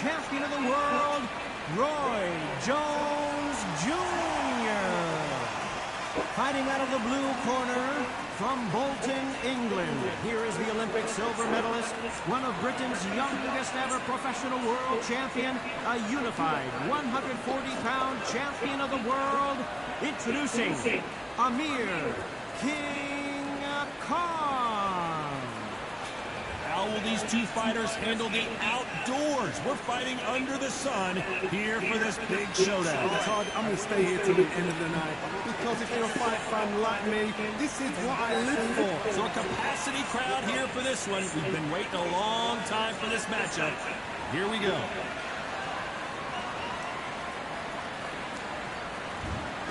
champion of the world, Roy Jones Jr. Fighting out of the blue corner from Bolton, England. Here is the Olympic silver medalist, one of Britain's youngest ever professional world champion, a unified 140-pound champion of the world. Introducing Amir King Khan. How will these two fighters handle the outdoors? We're fighting under the sun here for this big showdown. Todd, I'm going to stay here till the end of the night, because if you're a fight fan like me, this is what I live for. So a capacity crowd here for this one. We've been waiting a long time for this matchup. Here we go.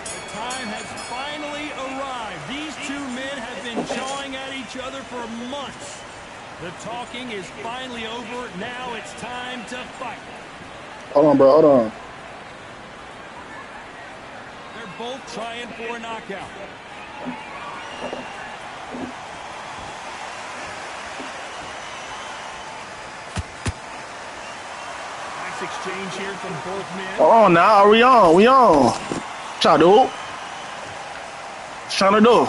The time has finally arrived. These two men have been jawing at each other for months. The talking is finally over. Now it's time to fight. Hold on, bro. Hold on. They're both trying for a knockout. Nice exchange here from both men. Hold on now. Are we on? We on. Try do. Trying to do.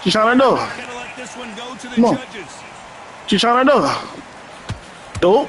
She's trying to do. Not gonna let this one go to the judges. She's trying to do. Do.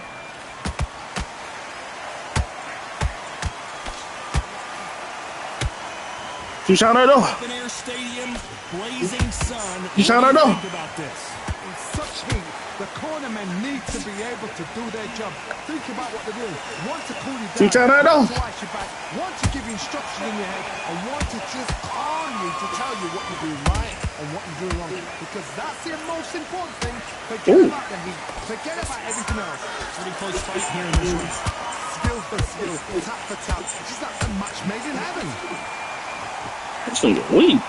She's trying to do. Open air stadium, blazing sun. She's trying to do. Think about this. In such heat, the cornermen need to be able to do their job. Think about what they're doing. Want to cool you down, She's trying to do. want to ice your back, want to give you instruction in your head, and want to just calm you to tell you what you're doing right and what you're doing wrong. Because that's the most important thing. Forget about the heat. Forget about everything else. Pretty close fight here in this one. Skill for skill, tap for tap. It's like a match made in heaven. This thing get weak.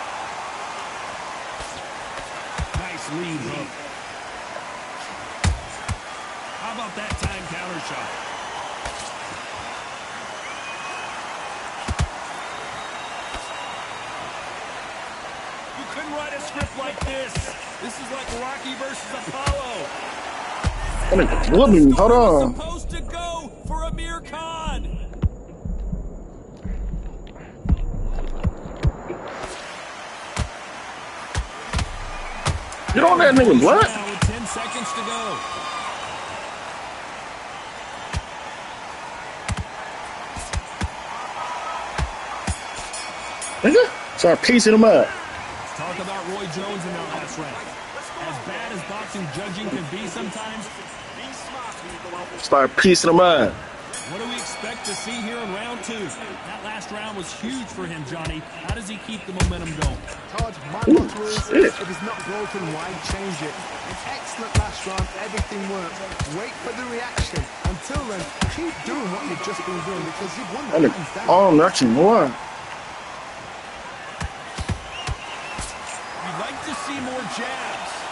Nice lead hook. How about that time counter shot? You couldn't write a script like this. This is like Rocky versus Apollo. Hold on. Supposed to go for Amir Khan. Get on that nigga, blood. Now with 10 seconds to go. Nigga, start piecing him up. Let's talk about Roy Jones in that last round. As bad as boxing judging can be sometimes, Start piecing him up. what do we expect to see here in round two? That last round was huge for him, Johnny. How does he keep the momentum going? Todd, my motto is, if it's not broken, why change it? An excellent last round, everything worked. Wait for the reaction. Until then, keep doing what you've just been doing, because you've won the hands down. Oh, nothing more. You'd like to see more jabs.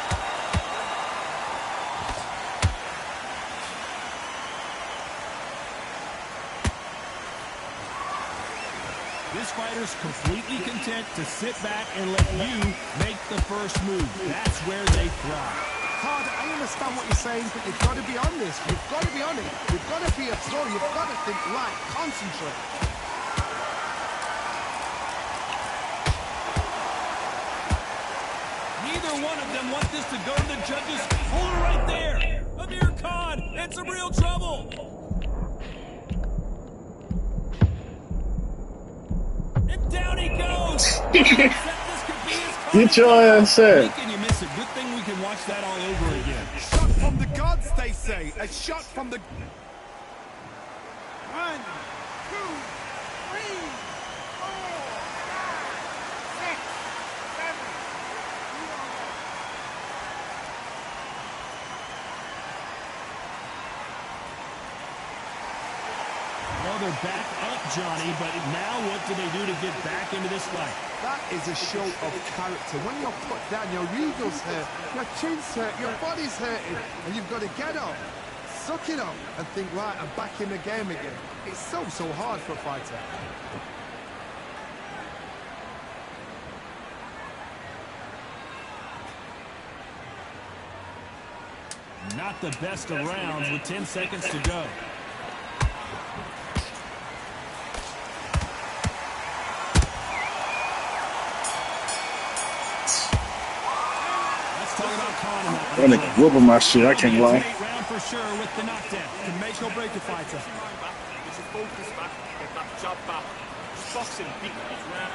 This fighter's completely content to sit back and let you make the first move. That's where they thrive. Todd, I understand what you're saying, but you've got to be on this. You've got to be on it. You've got to be a pro. You've got to think right. Concentrate. Neither one of them want this to go to the judges. Hold it right there. Amir Khan in some real trouble. And down he goes. Get your ass set. Can you miss it? Good thing we can watch that all over again. Shot from the gods, they say. A shot from the... 1, 2, 3, 4, 5, 6, 7. Well, they're back up, Johnny, but now what do they do to get back into this fight? That is a show of character. When you're put down, your ego's hurt, your chin's hurt, your body's hurting, and you've got to get up, suck it up, and think, right, I'm back in the game again. It's so hard for a fighter. Not the best of rounds with 10 seconds to go. Let's talk about Conor. That nigga whooping my shit. I can't lie. Round for sure with the knockdown. Can make or break a fighter. It's a focus back, get that job back. Boxing beat this round.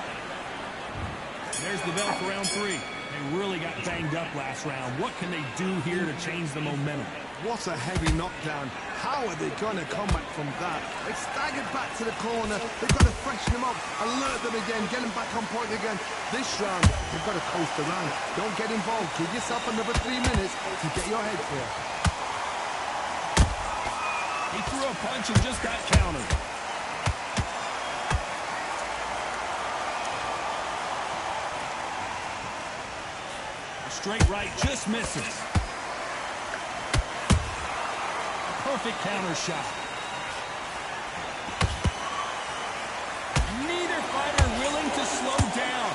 There's the bell for round 3. They really got banged up last round. What can they do here to change the momentum? What a heavy knockdown. How are they going to come back from that? They staggered back to the corner. They've got to freshen them up, alert them again, get them back on point again. This round, they've got to coast around. Don't get involved. Give yourself another 3 minutes to get your head clear. He threw a punch and just got countered. A straight right just misses. Perfect counter shot. Neither fighter willing to slow down.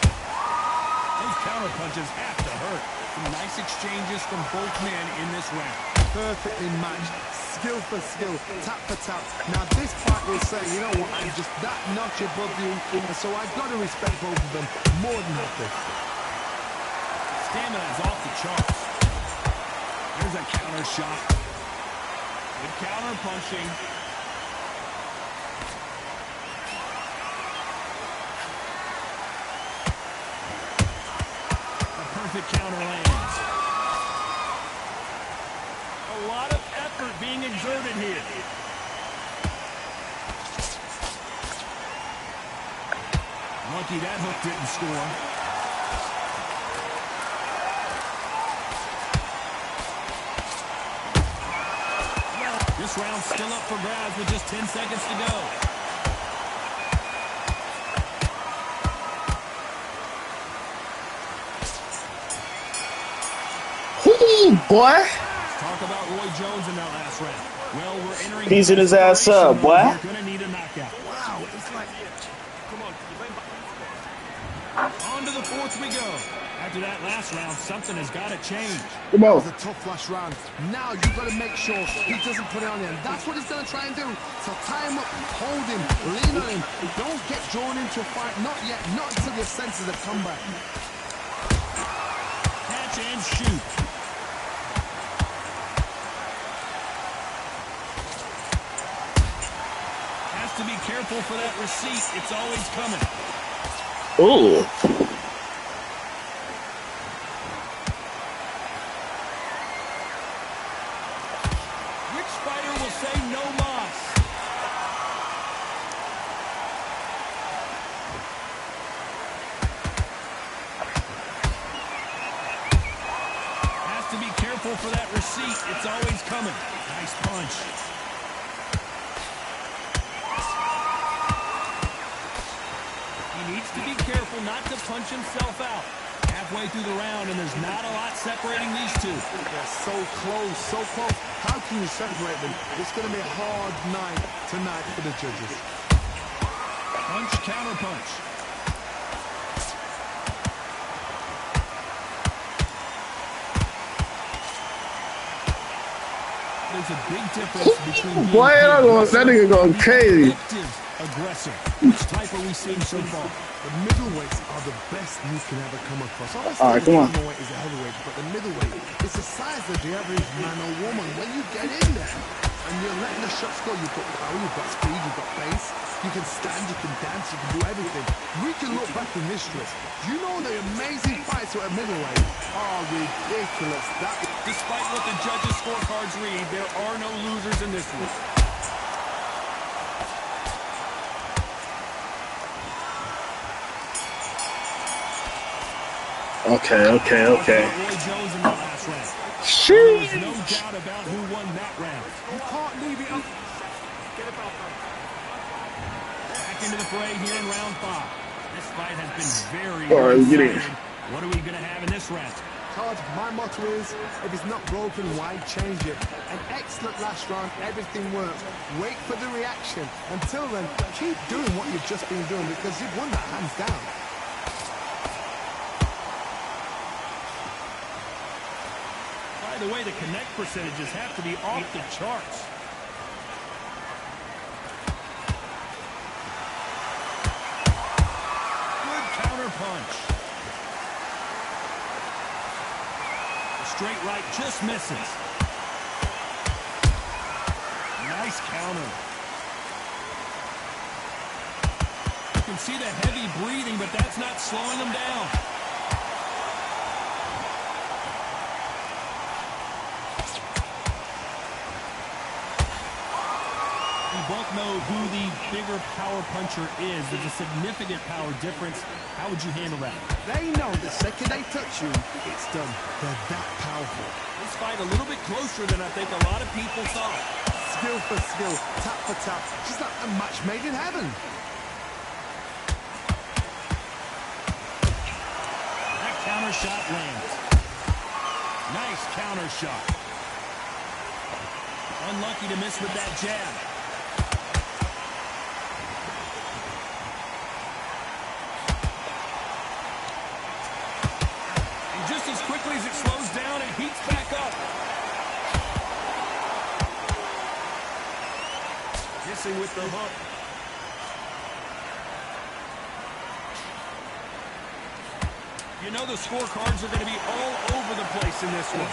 Those counter punches have to hurt. Some nice exchanges from both men in this round. Perfectly matched, skill for skill, tap for tap. Now this fight will say, you know what, I'm just that notch above you, and so I've got to respect both of them more than happy. Stamina is off the charts. There's a counter shot. Good counter punching. A perfect counter lands. A lot of effort being exerted here. Lucky that hook didn't score. This round's still up for grabs with just 10 seconds to go. Ooh, boy. Talk about Roy Jones in that last round. Well, we're entering... Piecing his ass up, boy. You're going to need a knockout. Wow, it's like... Come on, you went back. On to the 4th we go. After that last round, something has got to change. Come It on. was a tough last round. Now you've got to make sure he doesn't put it on you. And that's what he's going to try and do. So tie him up, hold him, lean on him. Don't get drawn into a fight. Not yet. Not until your senses have come back. Catch and shoot. Has to be careful for that receipt. It's always coming. Ooh. Which fighter will say no mas? Has to be careful for that receipt. It's always coming. Nice punch. He needs to be careful not to punch himself out. Halfway through the round, and there's not a lot separating these two. They're so close, so close. How can you separate them? It's going to be a hard night tonight for the judges. Punch, counter punch. There's a big difference between being Boy, that nigga going crazy. effective aggressor. Which type are we seeing so far? The middleweights are the best you can ever come across. Obviously, All right, come on. the middleweight is a heavyweight, but the middleweight is the size of the average man or woman. When you get in there and you're letting the shots go, you've got power, you've got speed, you've got pace. You can stand, you can dance, you can do everything. We can look back in history. You know the amazing fights at middleweight are ridiculous. Despite what the judges' scorecards read, there are no losers in this one. Okay. Roy Jones in the last round. Sheesh. There's no doubt about who won that round. You can't leave it up. Get about that. Back into the fray here in round 5. This fight has been very All right, get in. exciting. What are we going to have in this round? Todd, my motto is, if it's not broken, why change it? An excellent last round, everything works. Wait for the reaction. Until then, keep doing what you've just been doing because you've won that hands down. By the way, the connect percentages have to be off the charts. Good counter punch. The straight right just misses. Nice counter. You can see the heavy breathing, but that's not slowing him down. We both know who the bigger power puncher is. There's a significant power difference. How would you handle that? They know the second they touch you, it's done. They're that powerful. This fight a little bit closer than I think a lot of people thought. Skill for skill, tap for tap, just like a match made in heaven. That counter shot lands. Nice counter shot. Unlucky to miss with that jab. And just as quickly as it slows down, it heats back up. Missing with the hook. You know the scorecards are going to be all over the place in this one.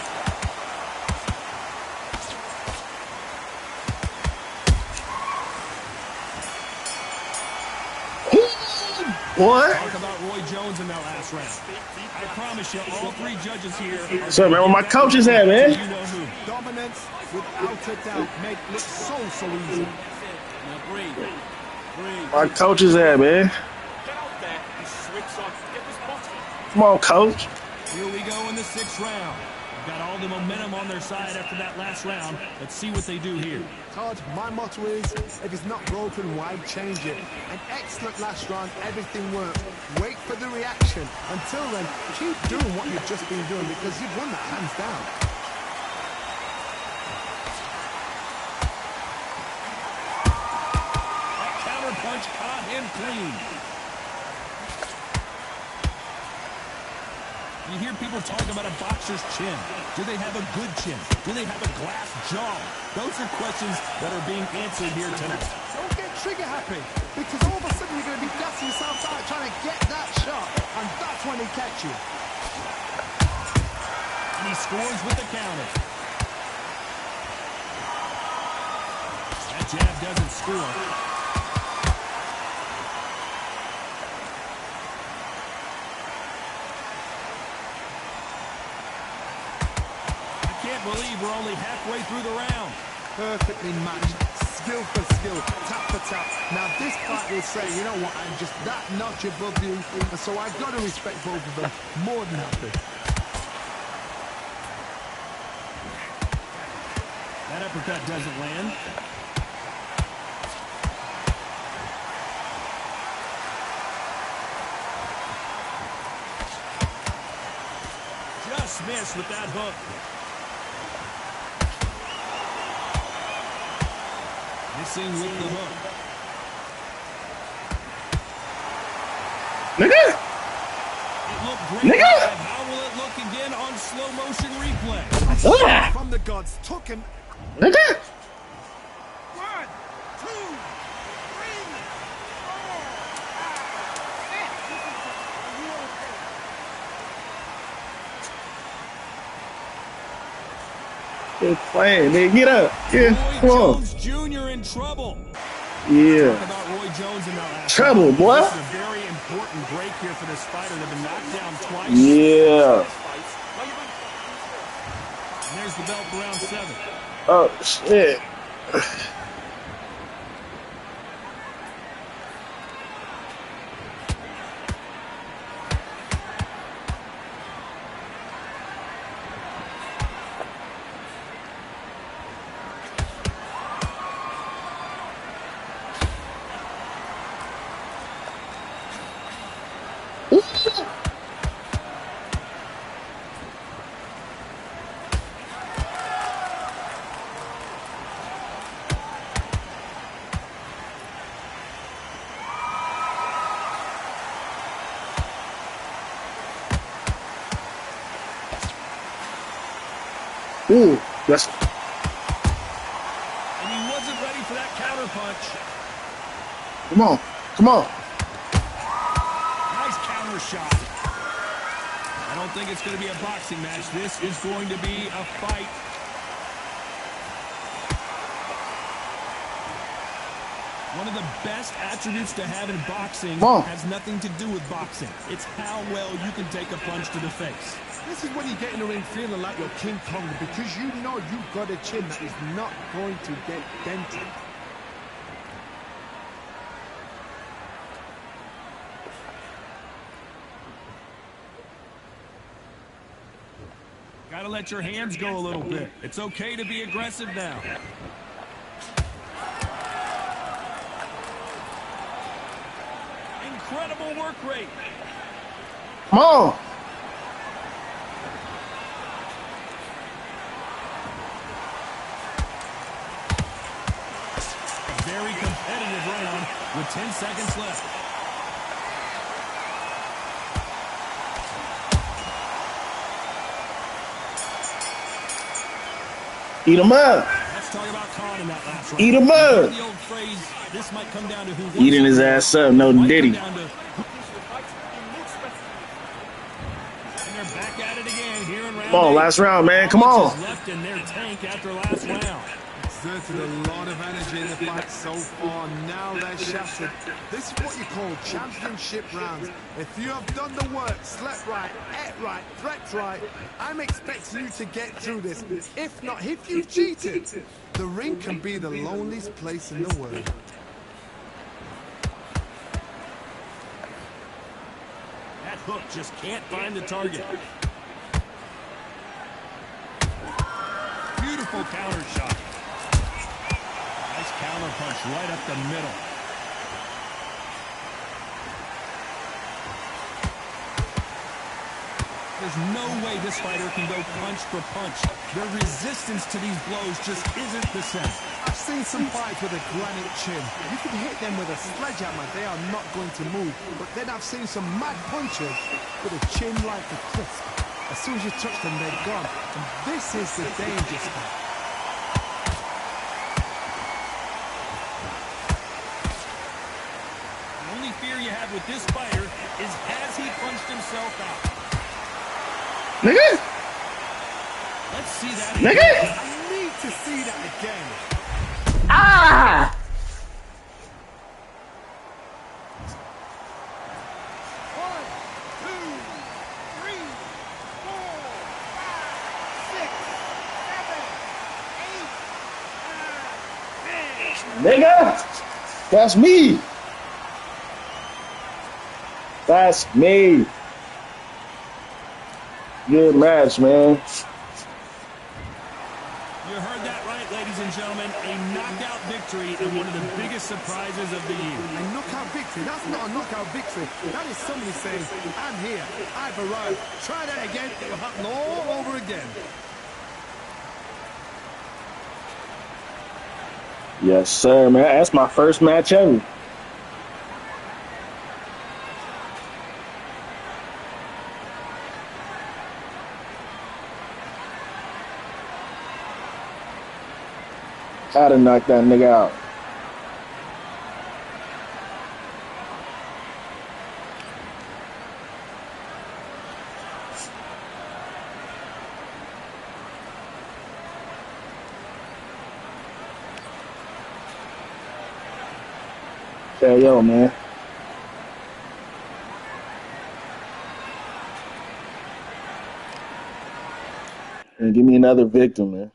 What? Talk about Roy Jones in that last round. I promise you, all three judges here. So, man, where my coaches at, man? You know who. Dominance, without a doubt, made it look so easy. Now breathe. Breathe. My coaches at, man. Get out there and switch on. Get this bottom. Come on, coach. Here we go in the 6th round. They've got all the momentum on their side after that last round. Let's see what they do here. Todd, my motto is, if it's not broken, why change it? An excellent last round, everything works. Wait for the reaction. Until then, keep doing what you've just been doing because you've won that hands down. That counter punch caught him clean. You hear people talk about a boxer's chin. Do they have a good chin? Do they have a glass jaw? Those are questions that are being answered here tonight. Don't get trigger happy because all of a sudden you're going to be gassing yourself out trying to get that shot and that's when they catch you. And he scores with the counter. That jab doesn't score. I can't believe we're only halfway through the round. Perfectly matched, skill for skill, tap for tap. Now this fight will say, you know what, I'm just that notch above you, and so I've got to respect both of them. More than happy. That uppercut doesn't land. Just missed with that hook. Missing with the hook. Nigga! It looked great. Nigga! Live. How will it look again on slow motion replay? Ah! From the gods, took him. Nigga! 1, 2, 3, 4. Quit playing, nigga. Get up. Yeah, come Roy on. Jones Jr. in trouble. Yeah. Talk about Roy Jones in that last Trouble, round. boy. This is a very important break here for this fighter. They've been knocked down twice. Yeah. And there's the belt for round 7. Oh, shit. Ooh, that's And he wasn't ready for that counter punch. come on, come on. Nice counter shot. I don't think it's going to be a boxing match. This is going to be a fight. One of the best attributes to have in boxing has nothing to do with boxing. It's how well you can take a punch to the face. This is when you get in the ring feeling like you're King Kong because you know you've got a chin that is not going to get dented. Got to let your hands go a little bit. It's okay to be aggressive now. Incredible work rate. Come on. Very competitive round with 10 seconds left. Eat him up. Let's talk about Khan in that last round. Eat him up. The old phrase, this might come down to who wants Eating his it. ass up, no Might diddy. come down to who- And they're back at it again here in round Come on, 8. last round, man. Come How on. much is left in their tank after last round? Exerted a lot of energy in the fight so far. Now they're shattered. This is what you call championship rounds. If you have done the work, slept right, ate right, prepped right, I'm expecting you to get through this. If not, if you've cheated, the ring can be the loneliest place in the world. That hook just can't find the target. Beautiful counter shot. Nice counter punch right up the middle. There's no way this fighter can go punch for punch. Their resistance to these blows just isn't the same. I've seen some fights with a granite chin. You can hit them with a sledgehammer, they are not going to move. But then I've seen some mad punchers with a chin like a crisp. As soon as you touch them, they're gone. And this is the danger spot. The only fear you have with this fighter is has he punched himself out? Nigga. Let's see that Nigga. again. I need to see that again. Ah. One, two, three, four, five, 6, 7, 8, 9, 10. Nigga. That's me. That's me. Good match, man. You heard that right, ladies and gentlemen. A knockout victory and one of the biggest surprises of the year. A knockout victory? That's not a knockout victory. That is somebody saying, I'm here, I've arrived. Try that again, it will happen all over again. Yes, sir, man. That's my first match ever. How to knock that nigga out. Hey, yo, man. And give me another victim, man.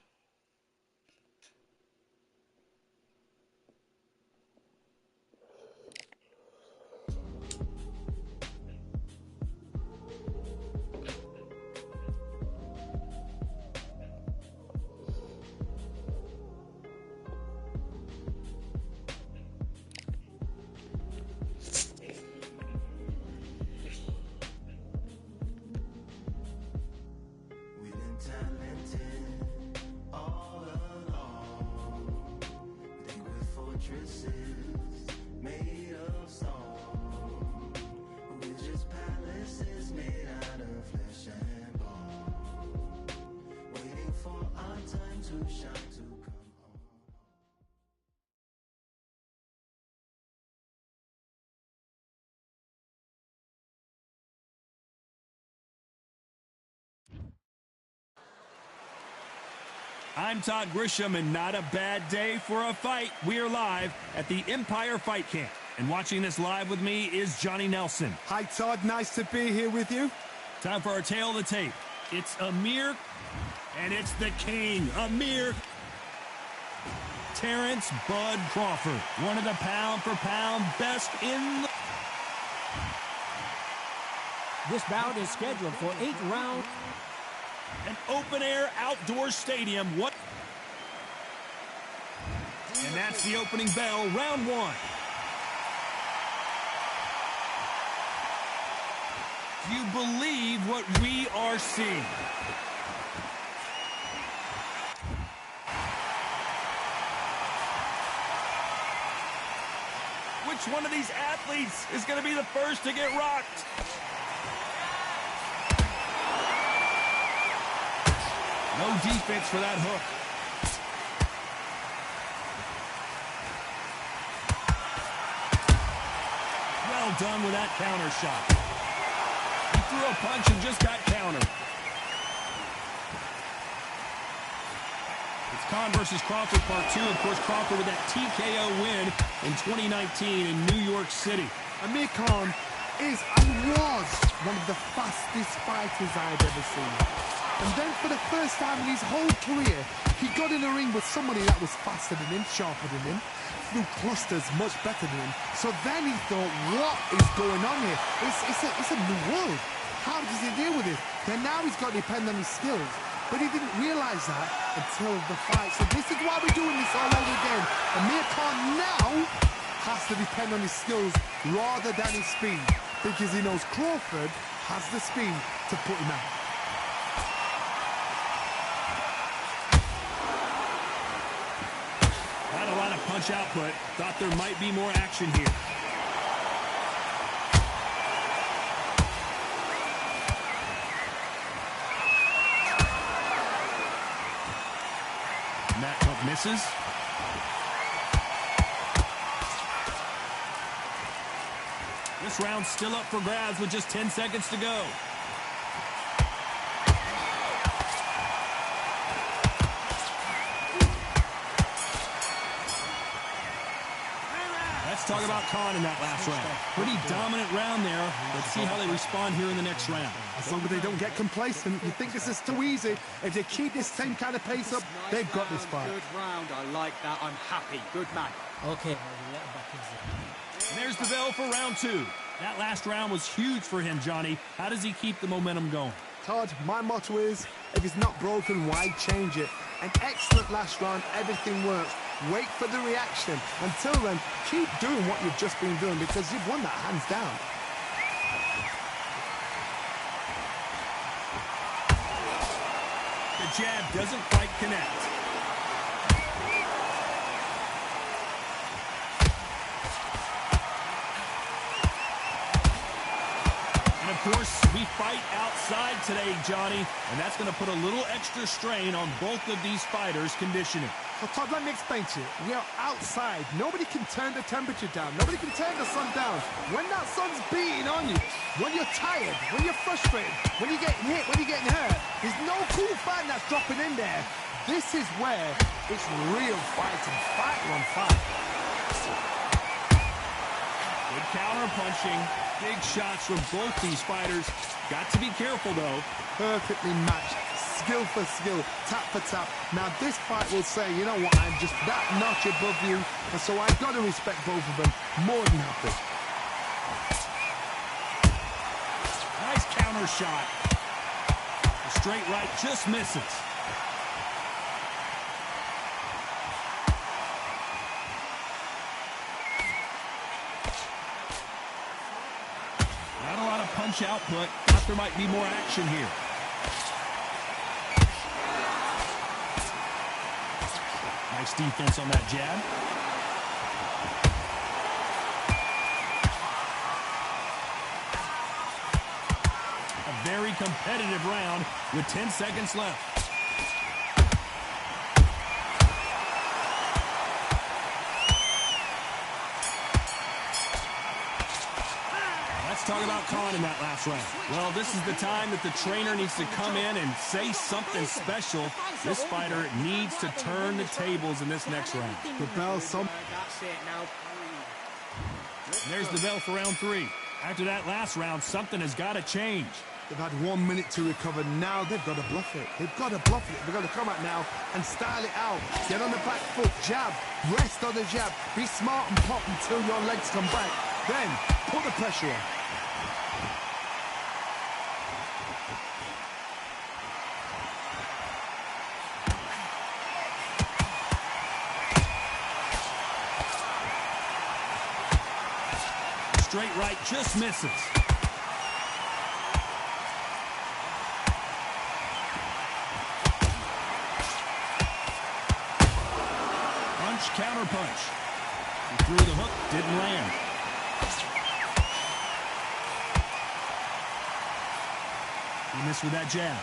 I'm Todd Grisham, and not a bad day for a fight. We are live at the Empire Fight Camp. And watching this live with me is Johnny Nelson. Hi, Todd. Nice to be here with you. Time for our tail of the tape. It's Amir, and it's the king, Amir Terrence Bud Crawford. One of the pound-for-pound best in the... This bout is scheduled for 8 rounds. An open-air outdoor stadium. What? And that's the opening bell, round 1. Do you believe what we are seeing? Which one of these athletes is going to be the first to get rocked? No defense for that hook. Well done with that counter shot. He threw a punch and just got countered. It's Khan versus Crawford part 2. Of course, Crawford with that TKO win in 2019 in New York City. Amir Khan is and was one of the fastest fighters I've ever seen. And then for the first time in his whole career, he got in a ring with somebody that was faster than him, sharper than him, threw clusters much better than him. So then he thought, what is going on here? It's a new world. How does he deal with it? Then now he's got to depend on his skills. But he didn't realise that until the fight. So this is why we're doing this all over again. Amir Khan now has to depend on his skills rather than his speed, because he knows Crawford has the speed to put him out. Not a lot of punch output. Thought there might be more action here. And that hook misses. This round's still up for grabs with just 10 seconds to go. Let's talk about Khan in that last round. Pretty dominant round there. Let's see how they respond here in the next round. As long as they don't get complacent, you think this is too easy. If they keep this same kind of pace up, they've got this fight. Good round. I like that. I'm happy. Good man. Okay. And there's the bell for round 2. That last round was huge for him, Johnny. How does he keep the momentum going? Todd, my motto is, if it's not broken, why change it? An excellent last round, everything works. Wait for the reaction. Until then, keep doing what you've just been doing, because you've won that hands down. The jab doesn't quite connect. And of course, we fight outside today, Johnny, and that's going to put a little extra strain on both of these fighters' conditioning. So Todd, let me explain to you. We are outside. Nobody can turn the temperature down. Nobody can turn the sun down. When that sun's beating on you, when you're tired, when you're frustrated, when you're getting hit, when you're getting hurt, there's no cool fan that's dropping in there. This is where it's real fighting. Fight on fight. Good counter punching. Big shots from both these fighters. Got to be careful, though. Perfectly matched. Skill for skill, tap for tap. Now this fight will say, you know what, I'm just that notch above you, and so I've got to respect both of them more than happy. Nice counter shot. The straight right just misses. Not a lot of punch output. Thought there might be more action here. Nice defense on that jab. A very competitive round with 10 seconds left. talk about Khan in that last round. Well, this is the time that the trainer needs to come in and say something special. This fighter needs to turn the tables in this next round. The bell, some... That's it now. And there's the bell for round 3. After that last round, something has got to change. They've had 1 minute to recover. Now they've got to bluff it. They've got to bluff it. They've got to come out now and style it out. Get on the back foot, jab, rest on the jab. Be smart and pop until your legs come back. Then put the pressure on. Straight right just misses. Punch, counter punch. He threw the hook, didn't land. He missed with that jab.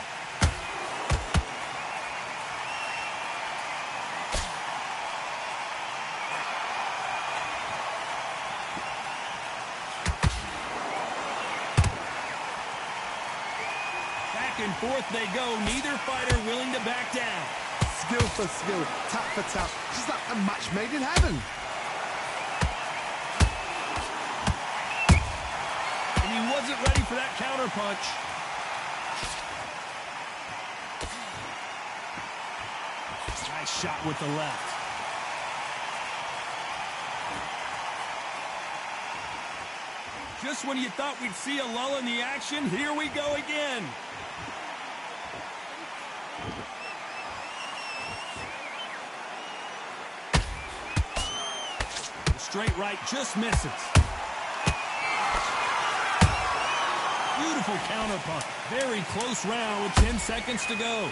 Back and forth they go, neither fighter willing to back down. Skill for skill, tap for tap. Just like a match made in heaven. And he wasn't ready for that counter punch. Nice shot with the left. Just when you thought we'd see a lull in the action, here we go again. The straight right just misses. Beautiful counter punch. Very close round with 10 seconds to go.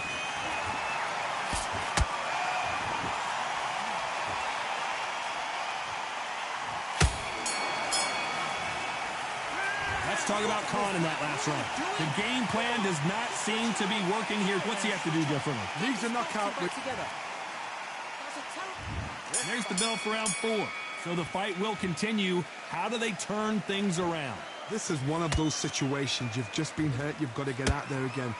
Let's talk about Khan in that last round. The game plan does not seem to be working here. What's he have to do differently? Leaves a knockout with... And there's the bell for round 4. So the fight will continue. How do they turn things around? This is one of those situations. You've just been hurt. You've got to get out there again.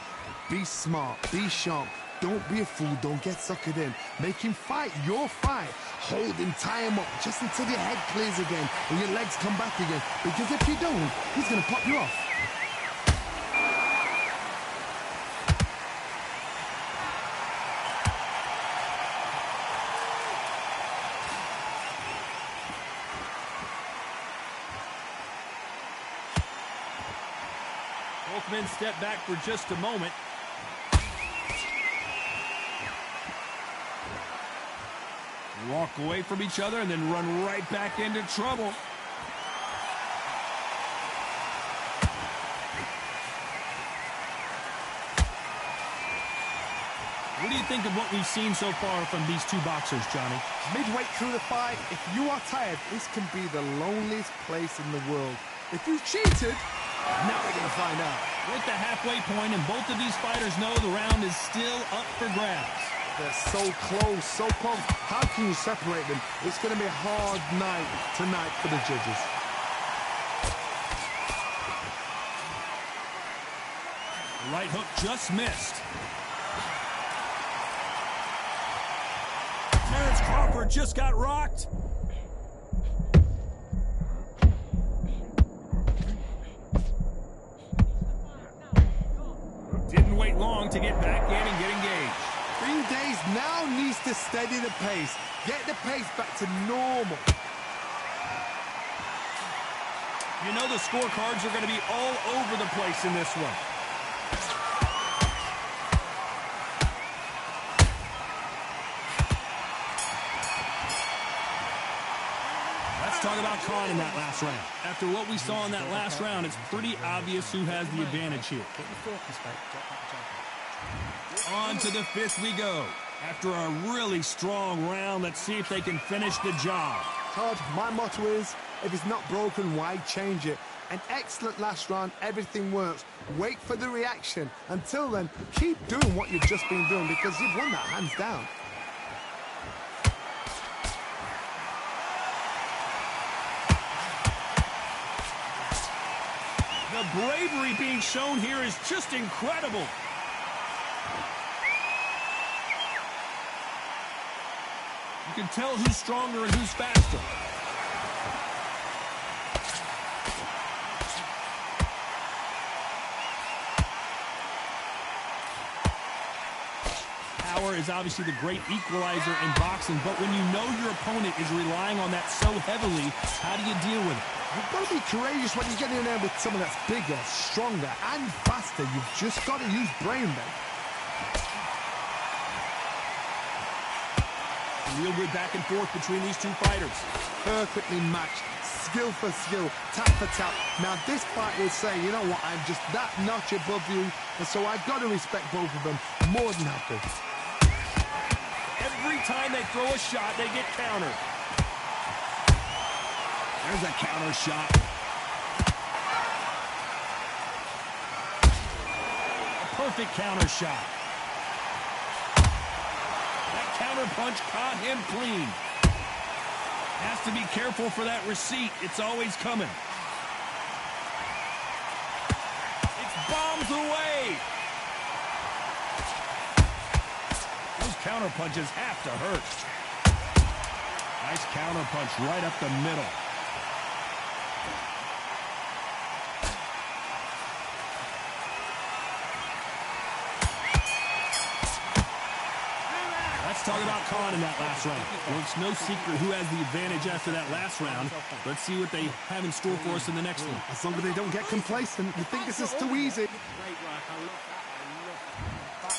Be smart. Be sharp. Don't be a fool. Don't get suckered in. Make him fight your fight. Hold him, tie him up just until your head clears again and your legs come back again. Because if you don't, he's going to pop you off. Both men step back for just a moment. They walk away from each other and then run right back into trouble. What do you think of what we've seen so far from these two boxers, Johnny? Midway through the fight, if you are tired, this can be the loneliest place in the world. If you cheated, now we're going to find out. We're at the halfway point, and both of these fighters know the round is still up for grabs. They're so close, so close. How can you separate them? It's going to be a hard night tonight for the judges. The right hook just missed. Terrence Crawford just got rocked. Didn't wait long to get back in and get engaged. Green Days now needs to steady the pace. Get the pace back to normal. You know the scorecards are going to be all over the place in this one. Let's talk about Khan in that last round. After what we saw in that last round, it's pretty obvious who has the advantage here. On to the 5th we go. After a really strong round, let's see if they can finish the job. Todd, my motto is, if it's not broken, why change it? An excellent last round, everything works. Wait for the reaction. Until then, keep doing what you've just been doing because you've won that hands down. The bravery being shown here is just incredible. You can tell who's stronger and who's faster. Power is obviously the great equalizer in boxing, but when you know your opponent is relying on that so heavily, how do you deal with it? You've got to be courageous when you get in there with someone that's bigger, stronger, and faster. You've just got to use brain, man. Real good back and forth between these two fighters. Perfectly matched, skill for skill, tap for tap. Now this fight will say, you know what, I'm just that notch above you, and so I've got to respect both of them more than happy. Every time they throw a shot, they get countered. There's a counter shot. A perfect counter shot. That counter punch caught him clean. Has to be careful for that receipt. It's always coming. It's bombs away. Those counter punches have to hurt. Nice counter punch right up the middle. Let's talk about Khan in that last round. Well, it's no secret who has the advantage after that last round. Let's see what they have in store for us in the next one. As long as they don't get complacent, you think this is too easy.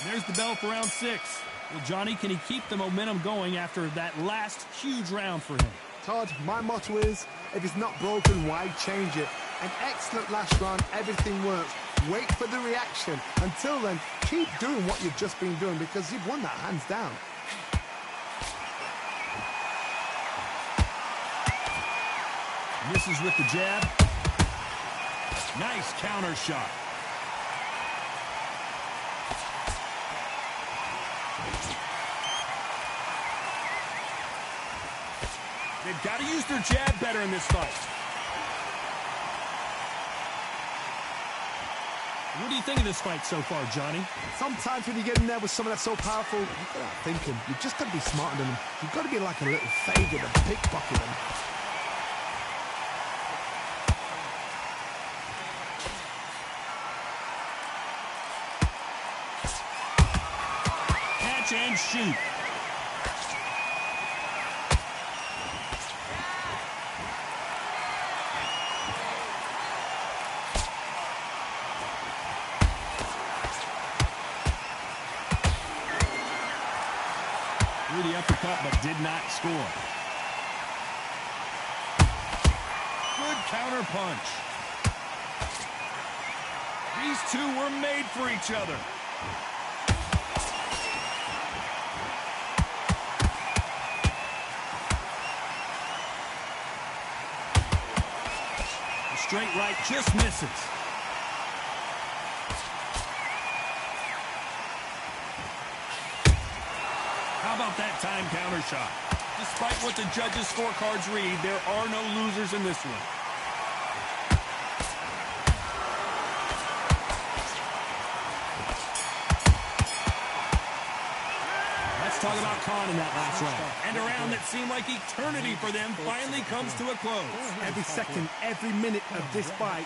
There's the bell for round 6. Well, Johnny, can he keep the momentum going after that last huge round for him? Todd, my motto is, if it's not broken, why change it? An excellent last round, everything works. Wait for the reaction. Until then, keep doing what you've just been doing because you've won that hands down. Misses with the jab. Nice counter shot. They've got to use their jab better in this fight. What do you think of this fight so far, Johnny? Sometimes when you get in there with someone that's so powerful, you've got to thinking. You've just got to be smarter than them. You've got to be like a little faggot and pickpocket them. Catch and shoot. Threw the uppercut, but did not score. Good counter punch. These two were made for each other. The straight right just misses. How about that time counter shot? Despite what the judges' scorecards read, there are no losers in this one. Let's talk about Khan in that last round. And a round that seemed like eternity for them finally comes to a close. Every second, every minute of this fight.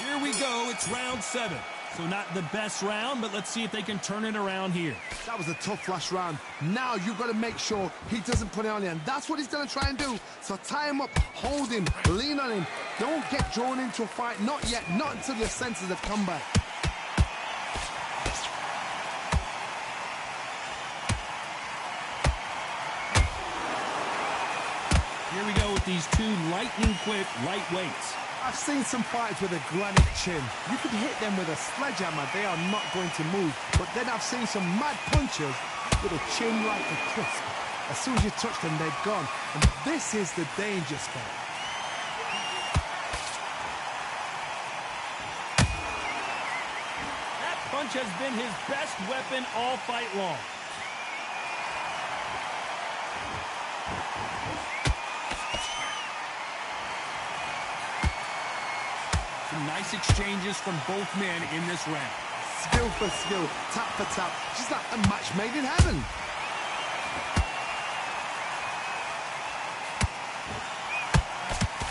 Here we go. It's round 7. So not the best round, but let's see if they can turn it around here. That was a tough last round. Now you've got to make sure he doesn't put it on you. And that's what he's going to try and do. So tie him up, hold him, lean on him. Don't get drawn into a fight. Not yet. Not until your senses have come back. Here we go with these two lightning-quick lightweights. I've seen some fighters with a granite chin. You could hit them with a sledgehammer, they are not going to move. But then I've seen some mad punchers with a chin like a crisp. As soon as you touch them, they're gone. And this is the danger spot. That punch has been his best weapon all fight long. some nice exchanges from both men in this round. Skill for skill, tap for tap, just like a match made in heaven.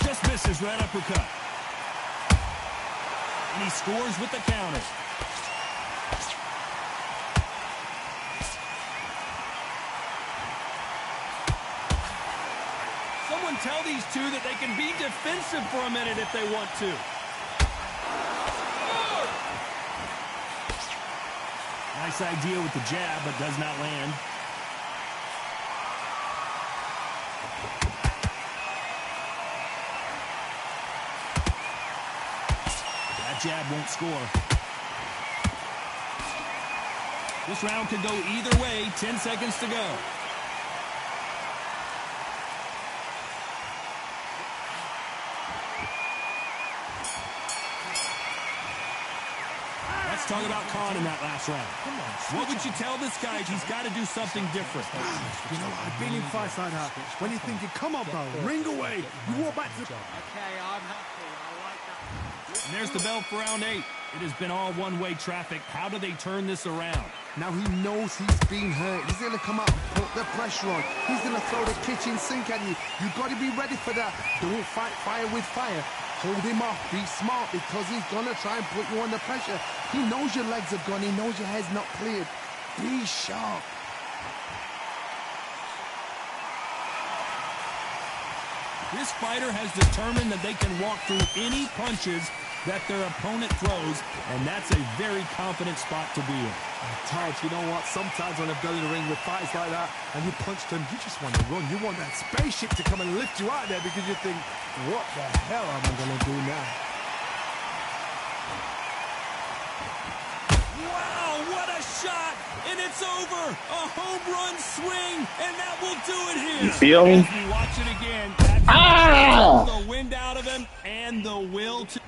Just misses right uppercut. And he scores with the counter. Someone tell these two that they can be defensive for a minute if they want to. Nice idea with the jab, but does not land. That jab won't score. This round could go either way. 10 seconds to go. Talk about Khan in that last round. What would you tell this guy? He's got to do something different. You know, I've been in fights like that when you're thinking, come on, bro, ring away. You walk back to... Okay, I'm happy. I like that. And there's the bell for round 8. It has been all one-way traffic. How do they turn this around? Now he knows he's been hurt. He's going to come out and put the pressure on. He's going to throw the kitchen sink at you. You've got to be ready for that. Don't fight fire with fire. Hold him off. Be smart because he's going to try and put you under pressure. He knows your legs are gone. He knows your head's not cleared. Be sharp. This fighter has determined that they can walk through any punches that their opponent throws, and that's a very confident spot to be in. Taj, you know what? Sometimes when I've been in the ring with fights like that and you punch them, you just want to run. You want that spaceship to come and lift you out there because you think, what the hell am I going to do now? Wow, what a shot! And it's over! A home run swing, and that will do it here. You feel me? As we watch it again, that's the wind out of him and the will to...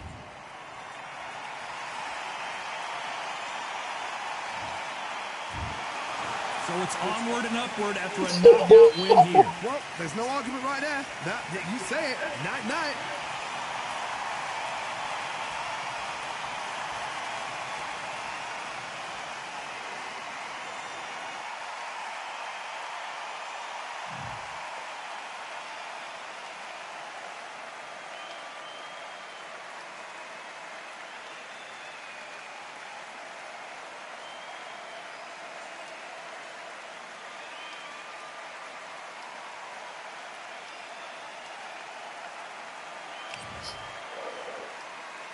So it's onward and upward after a knockout win here. Well, there's no argument right there. That you say it. Night-night.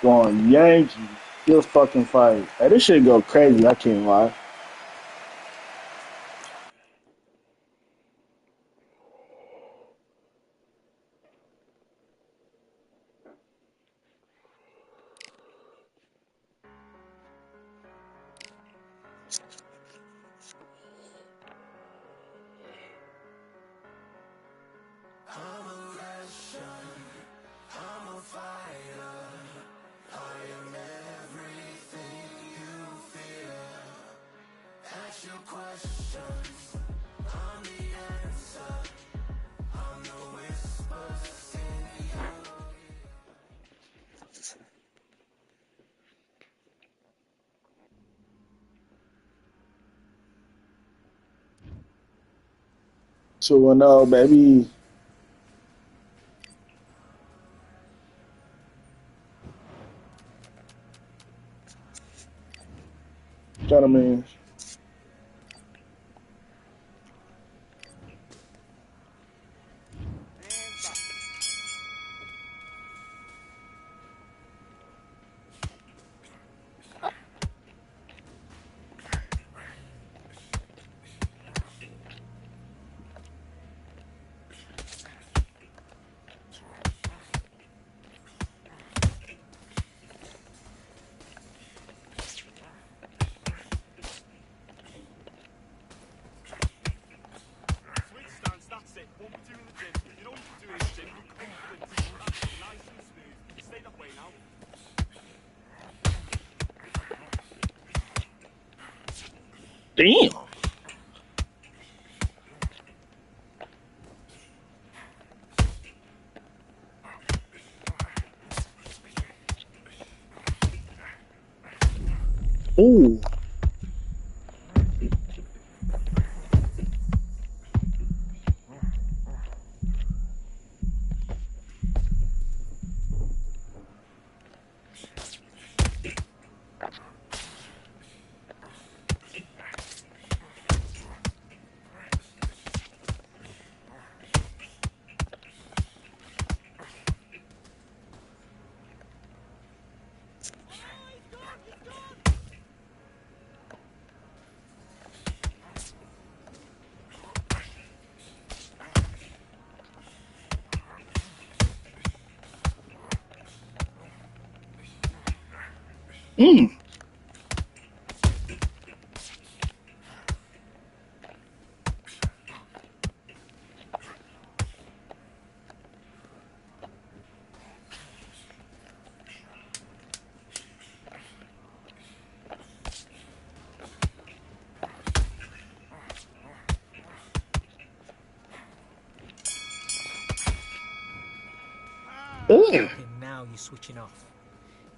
Going Yankees. This fucking fight. Hey, this shit go crazy. I can't lie. So no, baby. Gentlemen. Switch stance, that's it. What we do in the gym. You know what you do in the gym. You're confident. That's it. Nice and smooth. Stay that way now. Damn. Ooh. Mm. Ugh. Okay, now you're switching off.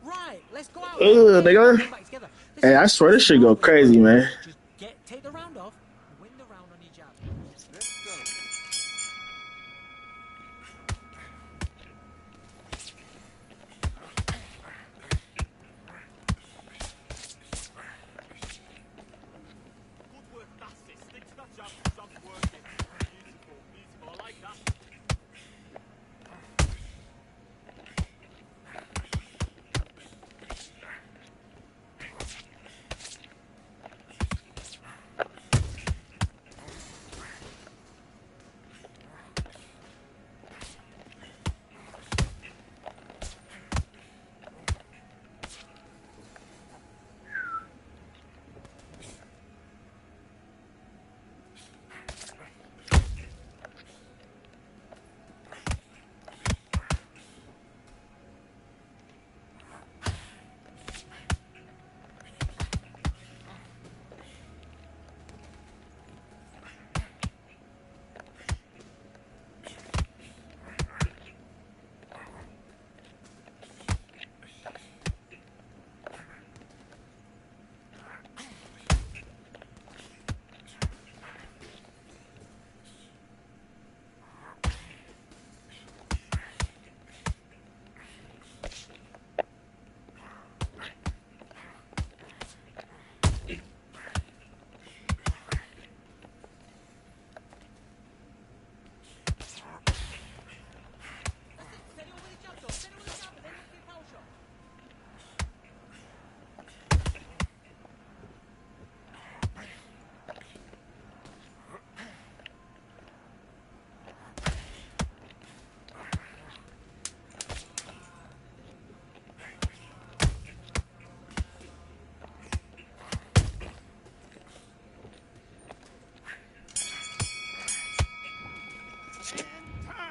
Right, let's go out. Then. Nigga. Come back together. Hey, I swear this shit go crazy, man. Just take the round off, win the round on your jab. Let's go. Good work, that's it. Stick to that jab. Jab's working. Beautiful, beautiful. I like that.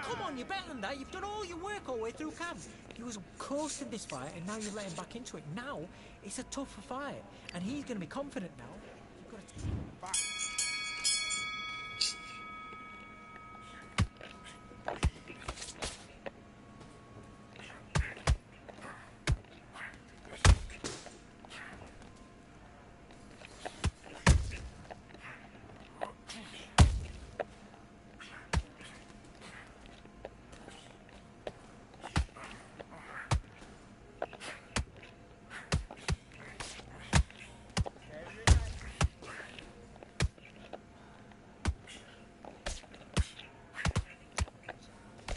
Come on, you're better than that. You've done all your work all the way through camp. He was coasting this fight, and now you're letting back into it. Now, it's a tougher fight, and he's going to be confident now. You've got to...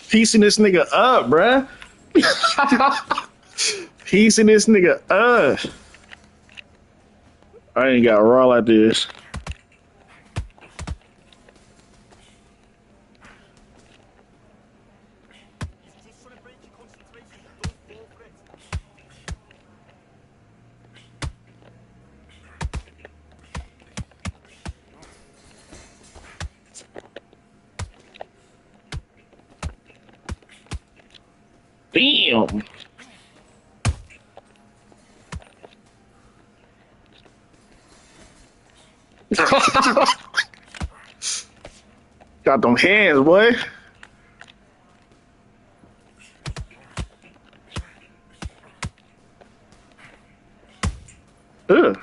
Piecing this nigga up, bruh. Piecing this nigga up. I ain't got raw like this. He's just trying to break your concentration. Don't fall for it. Damn. Got them hands, boy. Ugh.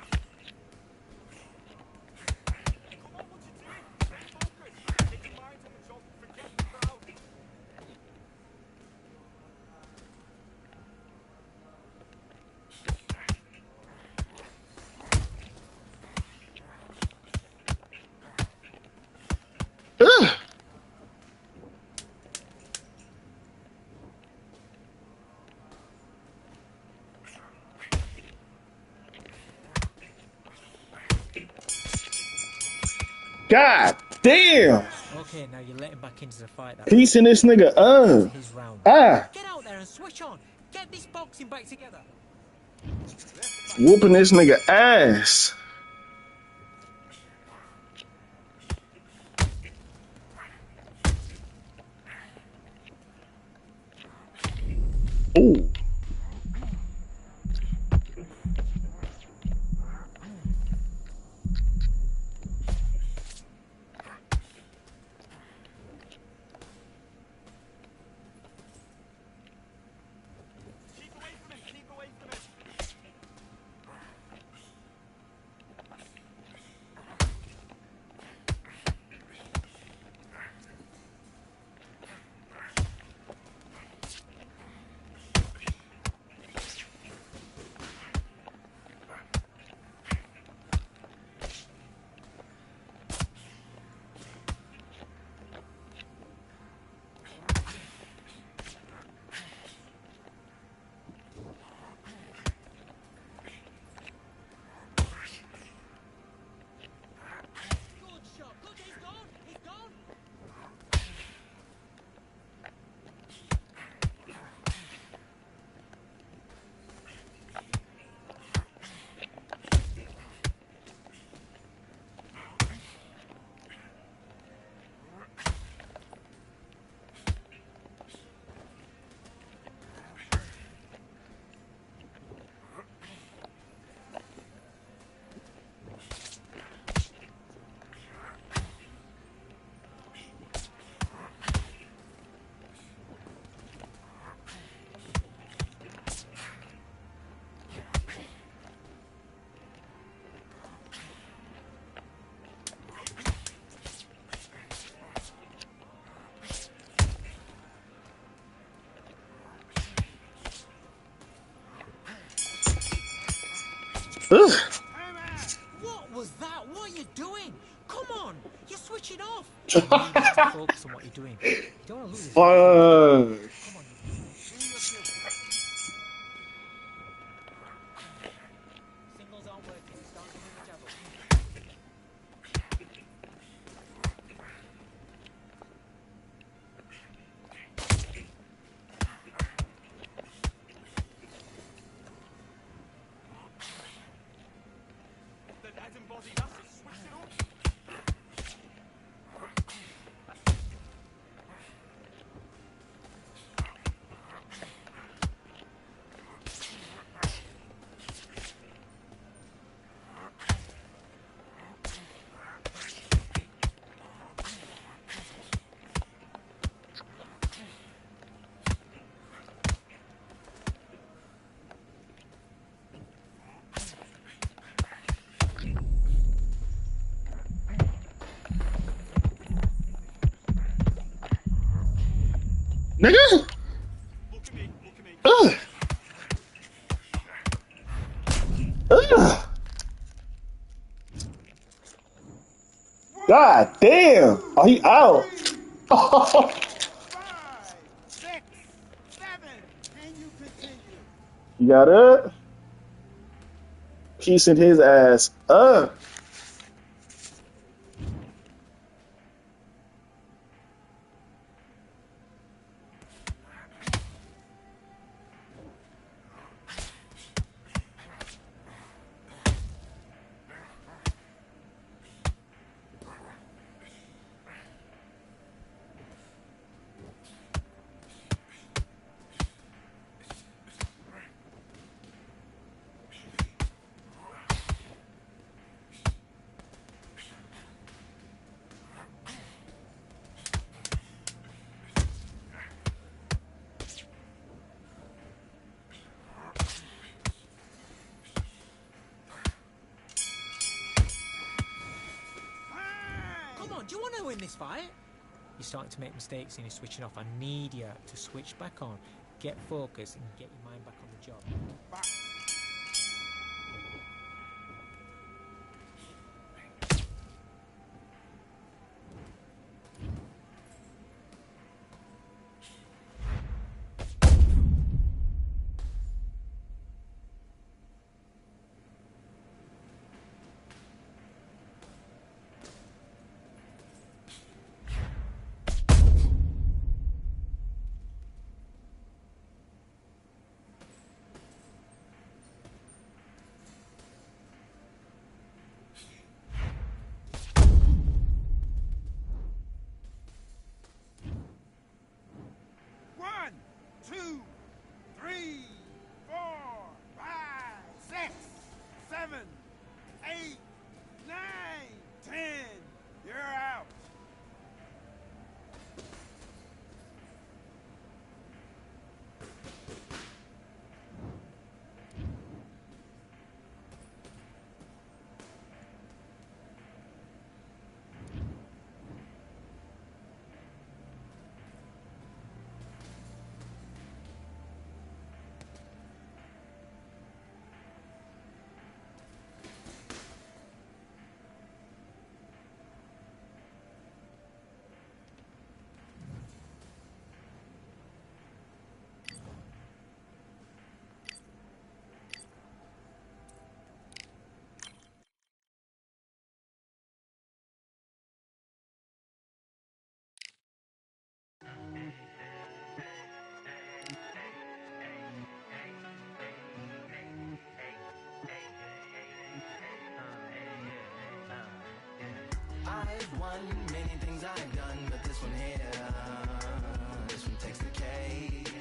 God damn. Okay, now you're letting back into the fight. That Piecing this nigga up. his round. Ah. Get out there and switch on. Get this boxing back together. Whooping this nigga ass. Ooh. Keep away from him. Keep away from him. Good shot. Good, he's gone. He's gone. Ugh. What was that? What are you doing? Come on. You're switching off. You need to focus on what you're doing. You don't want to lose this. Fuck. Come on. Singles aren't working. Start to move the jab up. The head and body. That's it. Switch it up. Nigga. Look at me. Look at me. Ugh. Ugh. God damn. Oh, he out. 5, 6, 7. Can you continue? You got up. Piecing his ass up. Come on. Do you want to win this fight? You're starting to make mistakes and you're switching off. I need you to switch back on. Get focused and get your mind back on the job. 2, 3, 4, 5, 6, 7, 8, 9, 10. You're out. I've won many things I've done, but this one here, this one takes the cake.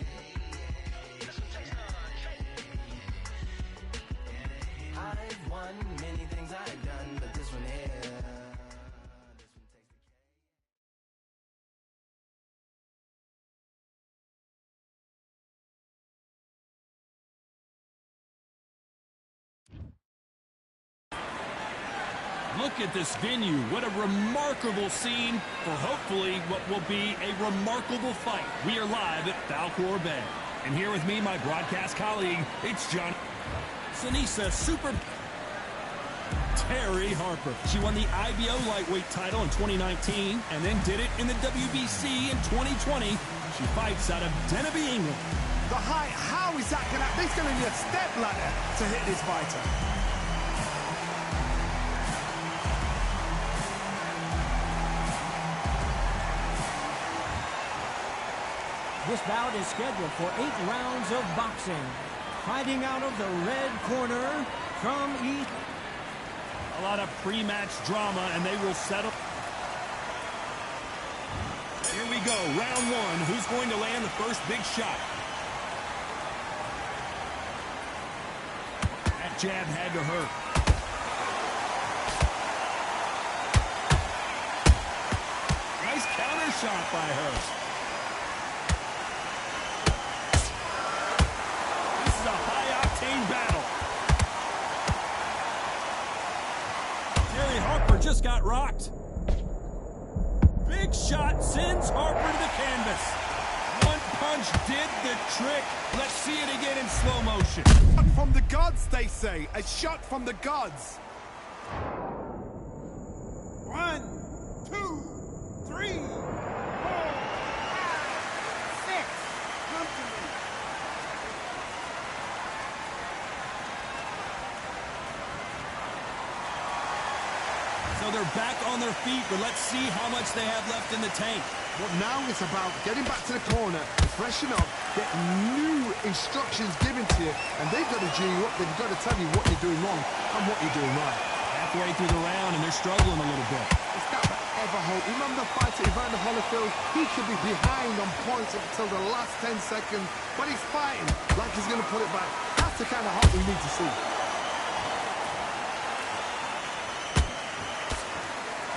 I've won many things I've done, but this one here, this one takes the cake. Look at this venue. What a remarkable scene for hopefully what will be a remarkable fight. We are live at Falkor Bay. And here with me, my broadcast colleague, it's John Sinisa Super Terry Harper. She won the IBO lightweight title in 2019 and then did it in the WBC in 2020. She fights out of Denby, England. The height, how is that going to... There's going to need a step ladder to hit this fighter. This bout is scheduled for 8 rounds of boxing. Fighting out of the red corner from East. A lot of pre-match drama, and they will settle. Here we go, round one. Who's going to land the first big shot? That jab had to hurt. Nice counter shot by her. A high-octane battle. Terry Harper just got rocked. Big shot sends Harper to the canvas. One punch did the trick. Let's see it again in slow motion. Shot from the gods, they say. A shot from the gods. 1, 2, 3, 4, 5, 6. Come to me. So they're back on their feet, but let's see how much they have left in the tank. Well, now it's about getting back to the corner, freshen up, get new instructions given to you, and they've got to G you up. They've got to tell you what you're doing wrong and what you're doing right. Halfway through the round, and they're struggling a little bit. It's that ever hope. Remember the fight at Evander Holyfield? He could be behind on points until the last 10 seconds, but he's fighting like he's going to put it back. That's the kind of hope we need to see.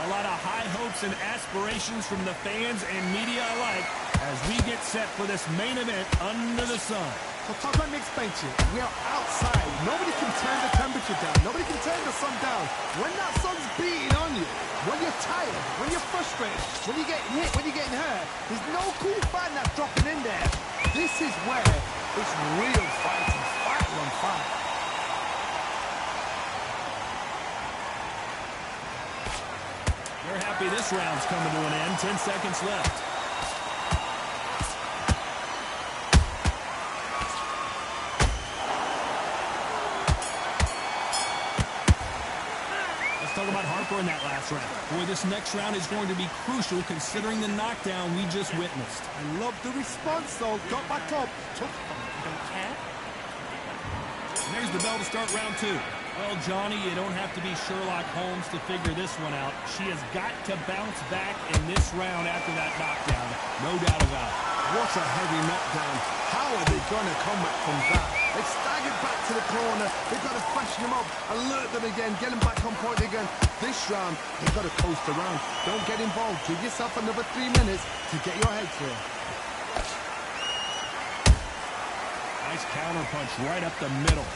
A lot of high hopes and aspirations from the fans and media alike as we get set for this main event under the sun. So talk about Nick's benching. We are outside. Nobody can turn the temperature down. Nobody can turn the sun down. When that sun's beating on you, when you're tired, when you're frustrated, when you get hit, when you're getting hurt, there's no cool fan that's dropping in there. This is where it's real fighting. Fight on fire. They're happy this round's coming to an end. 10 seconds left. Let's talk about Harper in that last round. Boy, this next round is going to be crucial considering the knockdown we just witnessed. I love the response, though. Got back up. Took. Don't care. And there's the bell to start round two. Well, Johnny, you don't have to be Sherlock Holmes to figure this one out. She has got to bounce back in this round after that knockdown. No doubt about it. What a heavy knockdown. How are they going to come back from that? They've staggered back to the corner. They've got to freshen them up, alert them again, get them back on point again. This round, they've got to coast around. Don't get involved. Give yourself another 3 minutes to get your head clear. Nice counter punch right up the middle.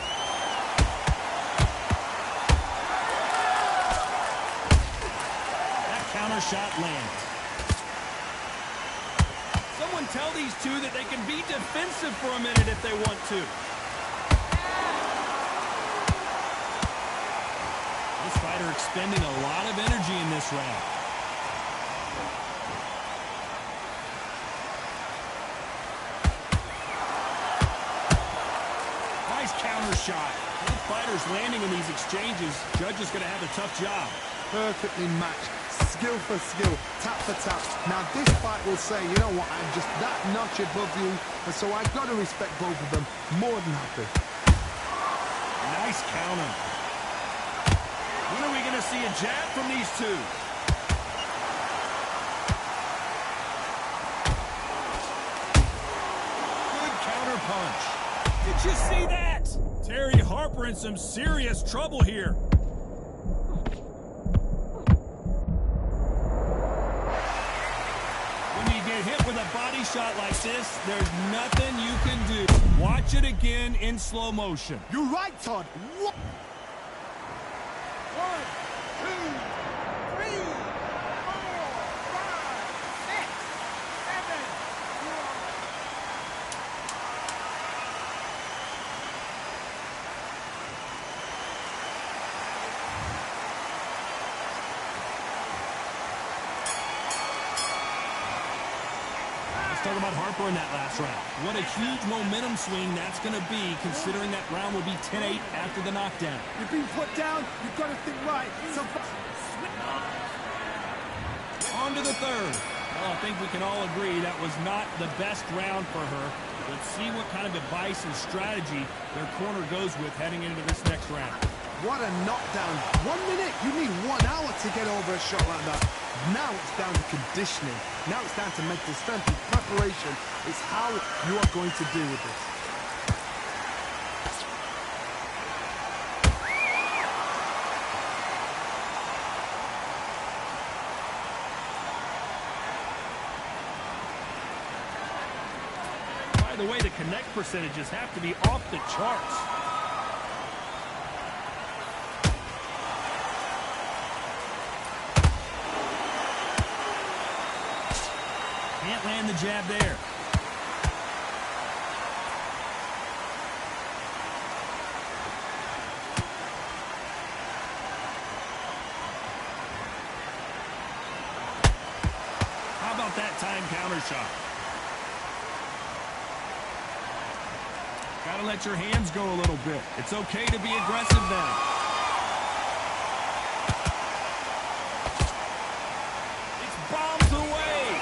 That counter shot lands. Someone tell these two that they can be defensive for a minute if they want to. This fighter expending a lot of energy in this round. Nice counter shot. Both fighters landing in these exchanges. Judge is going to have a tough job. Perfectly matched. Skill for skill, tap for tap. Now this fight will say, you know what, I'm just that notch above you, and so I've got to respect both of them more than happy. Nice counter. When are we going to see a jab from these two? Good counter punch. Did you see that? Terry Harper in some serious trouble here. Hit with a body shot like this, there's nothing you can do. Watch it again in slow motion. You're right, Todd. What? 1, 2, 3, 4, 5, 6, 7. Talk about Harper in that last round. What a huge momentum swing that's going to be, considering that round would be 10-8 after the knockdown. You've been put down. You've got to think right. So on to the third. Well, I think we can all agree that was not the best round for her. Let's see what kind of advice and strategy their corner goes with heading into this next round. what a knockdown. 1 minute, you need 1 hour to get over a shot like that. Now it's down to conditioning. Now it's down to mental strength and preparation. It's how you are going to deal with this. By the way, the connect percentages have to be off the charts. Can't land the jab there. How about that time counter shot? Gotta let your hands go a little bit. It's okay to be aggressive then. It's bombs away.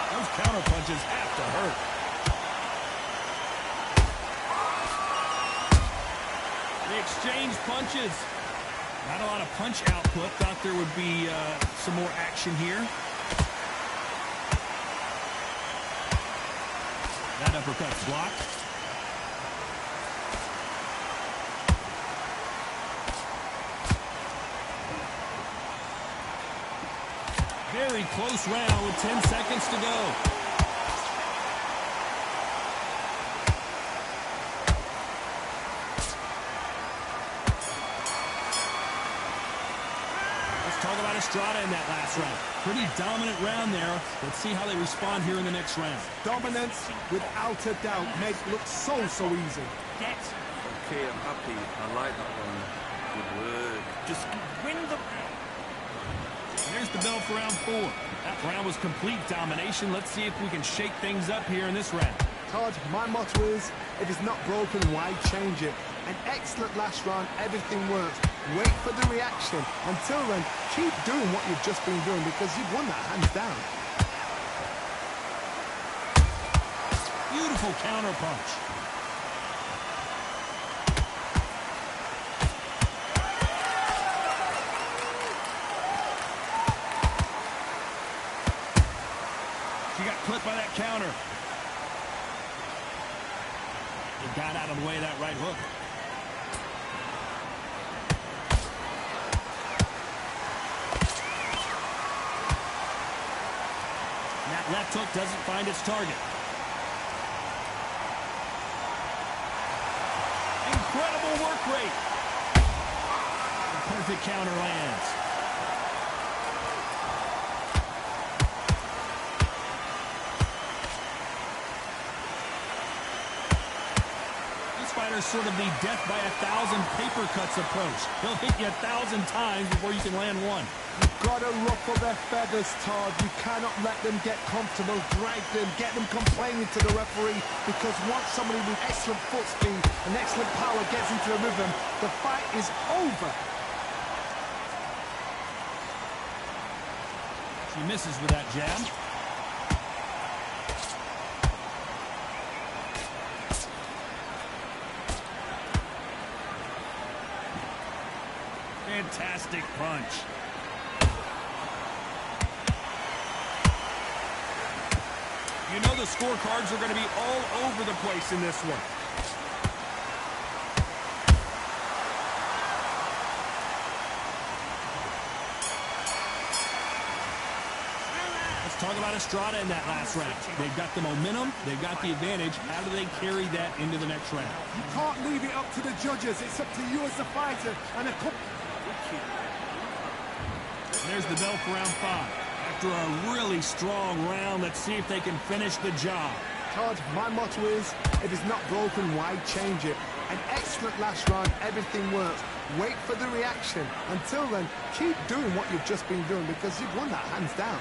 Those counter punches have to hurt. They exchange punches. Not a lot of punch output. Thought there would be some more action here. That uppercut's blocked. Very close round with 10 seconds to go. Let's talk about Estrada in that last round. Pretty dominant round there. Let's see how they respond here in the next round. Dominance, without a doubt, makes it look so easy. Get. Okay, I'm happy. I like that one. Good work. Just win the... There's the bell for round 4. That round was complete domination. Let's see if we can shake things up here in this round. Todd, my motto is, if it's not broken, why change it? An excellent last round, everything works. Wait for the reaction. Until then, keep doing what you've just been doing because you've won that hands down. Beautiful counter punch. She got clipped by that counter. He got out of the way of that right hook. And that left hook doesn't find its target. Incredible work rate. The perfect counter lands. This fighter's sort of the death by 1,000 paper cuts approach. He'll hit you 1,000 times before you can land one. You've got to ruffle their feathers, Todd. You cannot let them get comfortable, drag them, get them complaining to the referee, because once somebody with excellent foot speed and excellent power gets into a rhythm, the fight is over. She misses with that jab. Fantastic punch. You know the scorecards are going to be all over the place in this one. Let's talk about Estrada in that last round. They've got the momentum, they've got the advantage. How do they carry that into the next round? You can't leave it up to the judges. It's up to you as the fighter. And there's the bell for round 5. After a really strong round, let's see if they can finish the job. Todd, my motto is, if it's not broken, why change it? An excellent last round, everything works. Wait for the reaction. Until then, keep doing what you've just been doing, because you've won that hands down.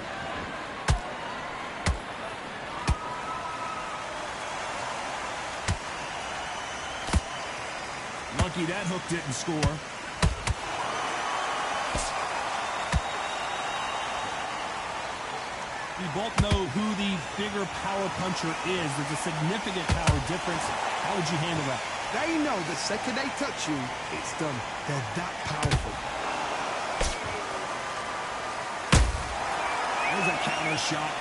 Lucky that hook didn't score. We both know who the bigger power puncher is. There's a significant power difference. How would you handle that? They know the second they touch you, it's done. They're that powerful. There's a counter shot.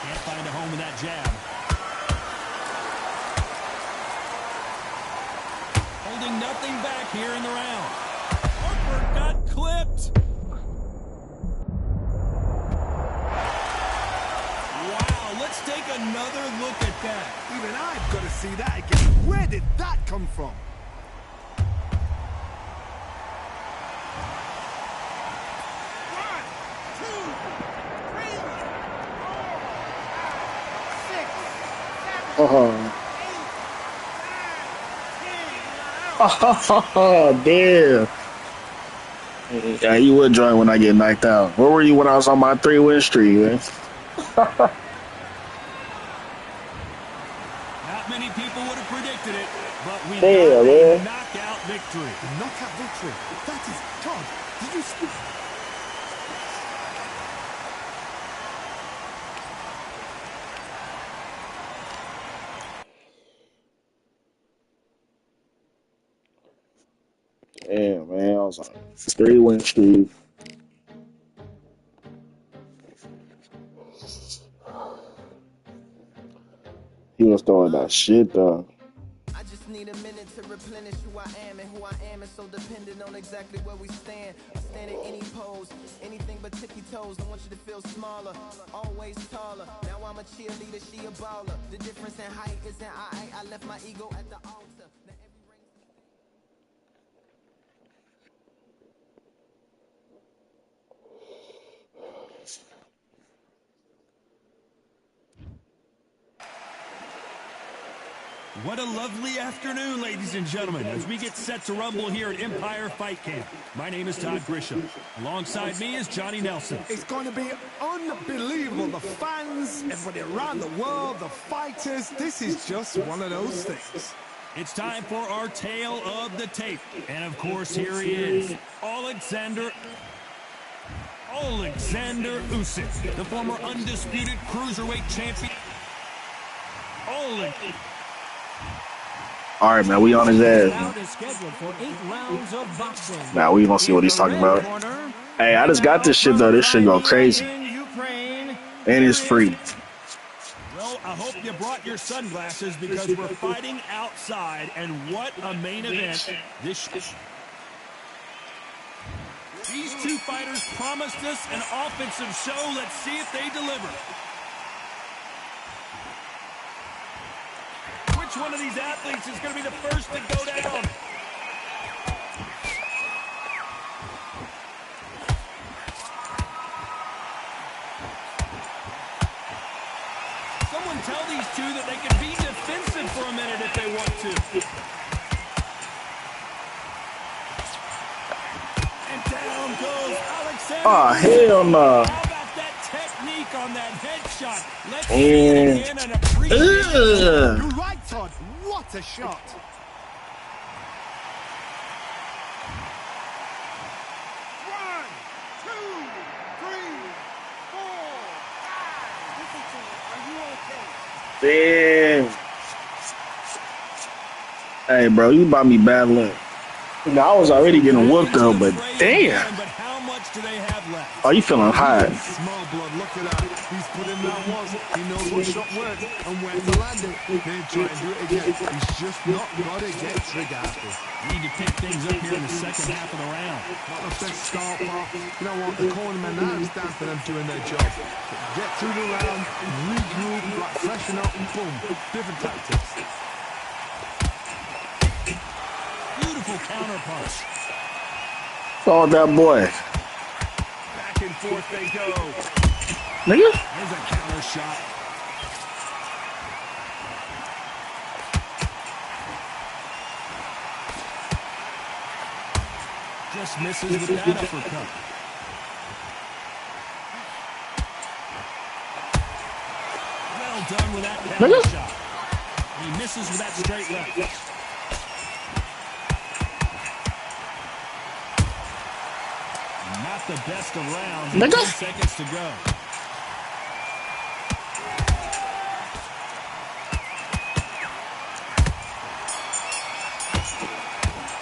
Can't find a home with that jab. Holding nothing back here in the round. Harper got clipped. Wow, let's take another look at that. Even I've got to see that again. Where did that come from? Oh, damn. Yeah, you would join when I get knocked out. Where were you when I was on my 3-win streak, man? Not many people would have predicted it, but we Damn, got a man. knockout victory. Knockout victory. That is, Todd, did you speak? Yeah, man, I was on a 3-win streak. He was throwing that shit, though. I just need a minute to replenish who I am, and who I am is so dependent on exactly where we stand. I stand in any pose, anything but tippy toes. I want you to feel smaller, always taller. Now I'm a cheerleader, she a baller. The difference in height isn't I left my ego at the altar. Now every ring... What a lovely afternoon, ladies and gentlemen, as we get set to rumble here at Empire Fight Camp. My name is Todd Grisham. Alongside me is Johnny Nelson. It's going to be unbelievable. The fans, everybody around the world, the fighters. This is just one of those things. It's time for our tale of the tape. And of course, here he is, Alexander Alexander Usyk, the former undisputed cruiserweight champion. All right, man, we on his ass. Bout is scheduled for 8 rounds of boxing. Now we gonna see what he's talking about. Hey, I just got this shit though. This shit go crazy, and it's free. Well, I hope you brought your sunglasses because we're fighting outside, and what a main event this is. These two fighters promised us an offensive show. Let's see if they deliver. Which one of these athletes is going to be the first to go down? Someone tell these two that they can be defensive for a minute if they want to. And down goes Alexander. Oh, hell no. How about that technique on that headshot? Let's see it again and appreciate it. You're right, Todd. What a shot. One, two, three, four, five. Are you okay? Damn. Hey, bro, you bought me bad luck. You know, I was already getting whooped though, but damn. But how much do they have left? Oh, you feeling hot? Small blood, look at that. He's put in that once. He knows what shot works and where to land it. Then try and do it again. He's just not got to get trigger happy. Need to pick things up here in the second half of the round. Not the best start, Mark. You know what? The cornermen now is down for them doing their job. Get through the round, regroup, like freshen up, boom. Different tactics. Beautiful counter punch. Oh, that boy. Back and forth they go. Nigga. There's a counter shot. Just misses with that uppercut. Well done with that counter shot. He misses with that straight left. Not the best of rounds. 10 seconds to go.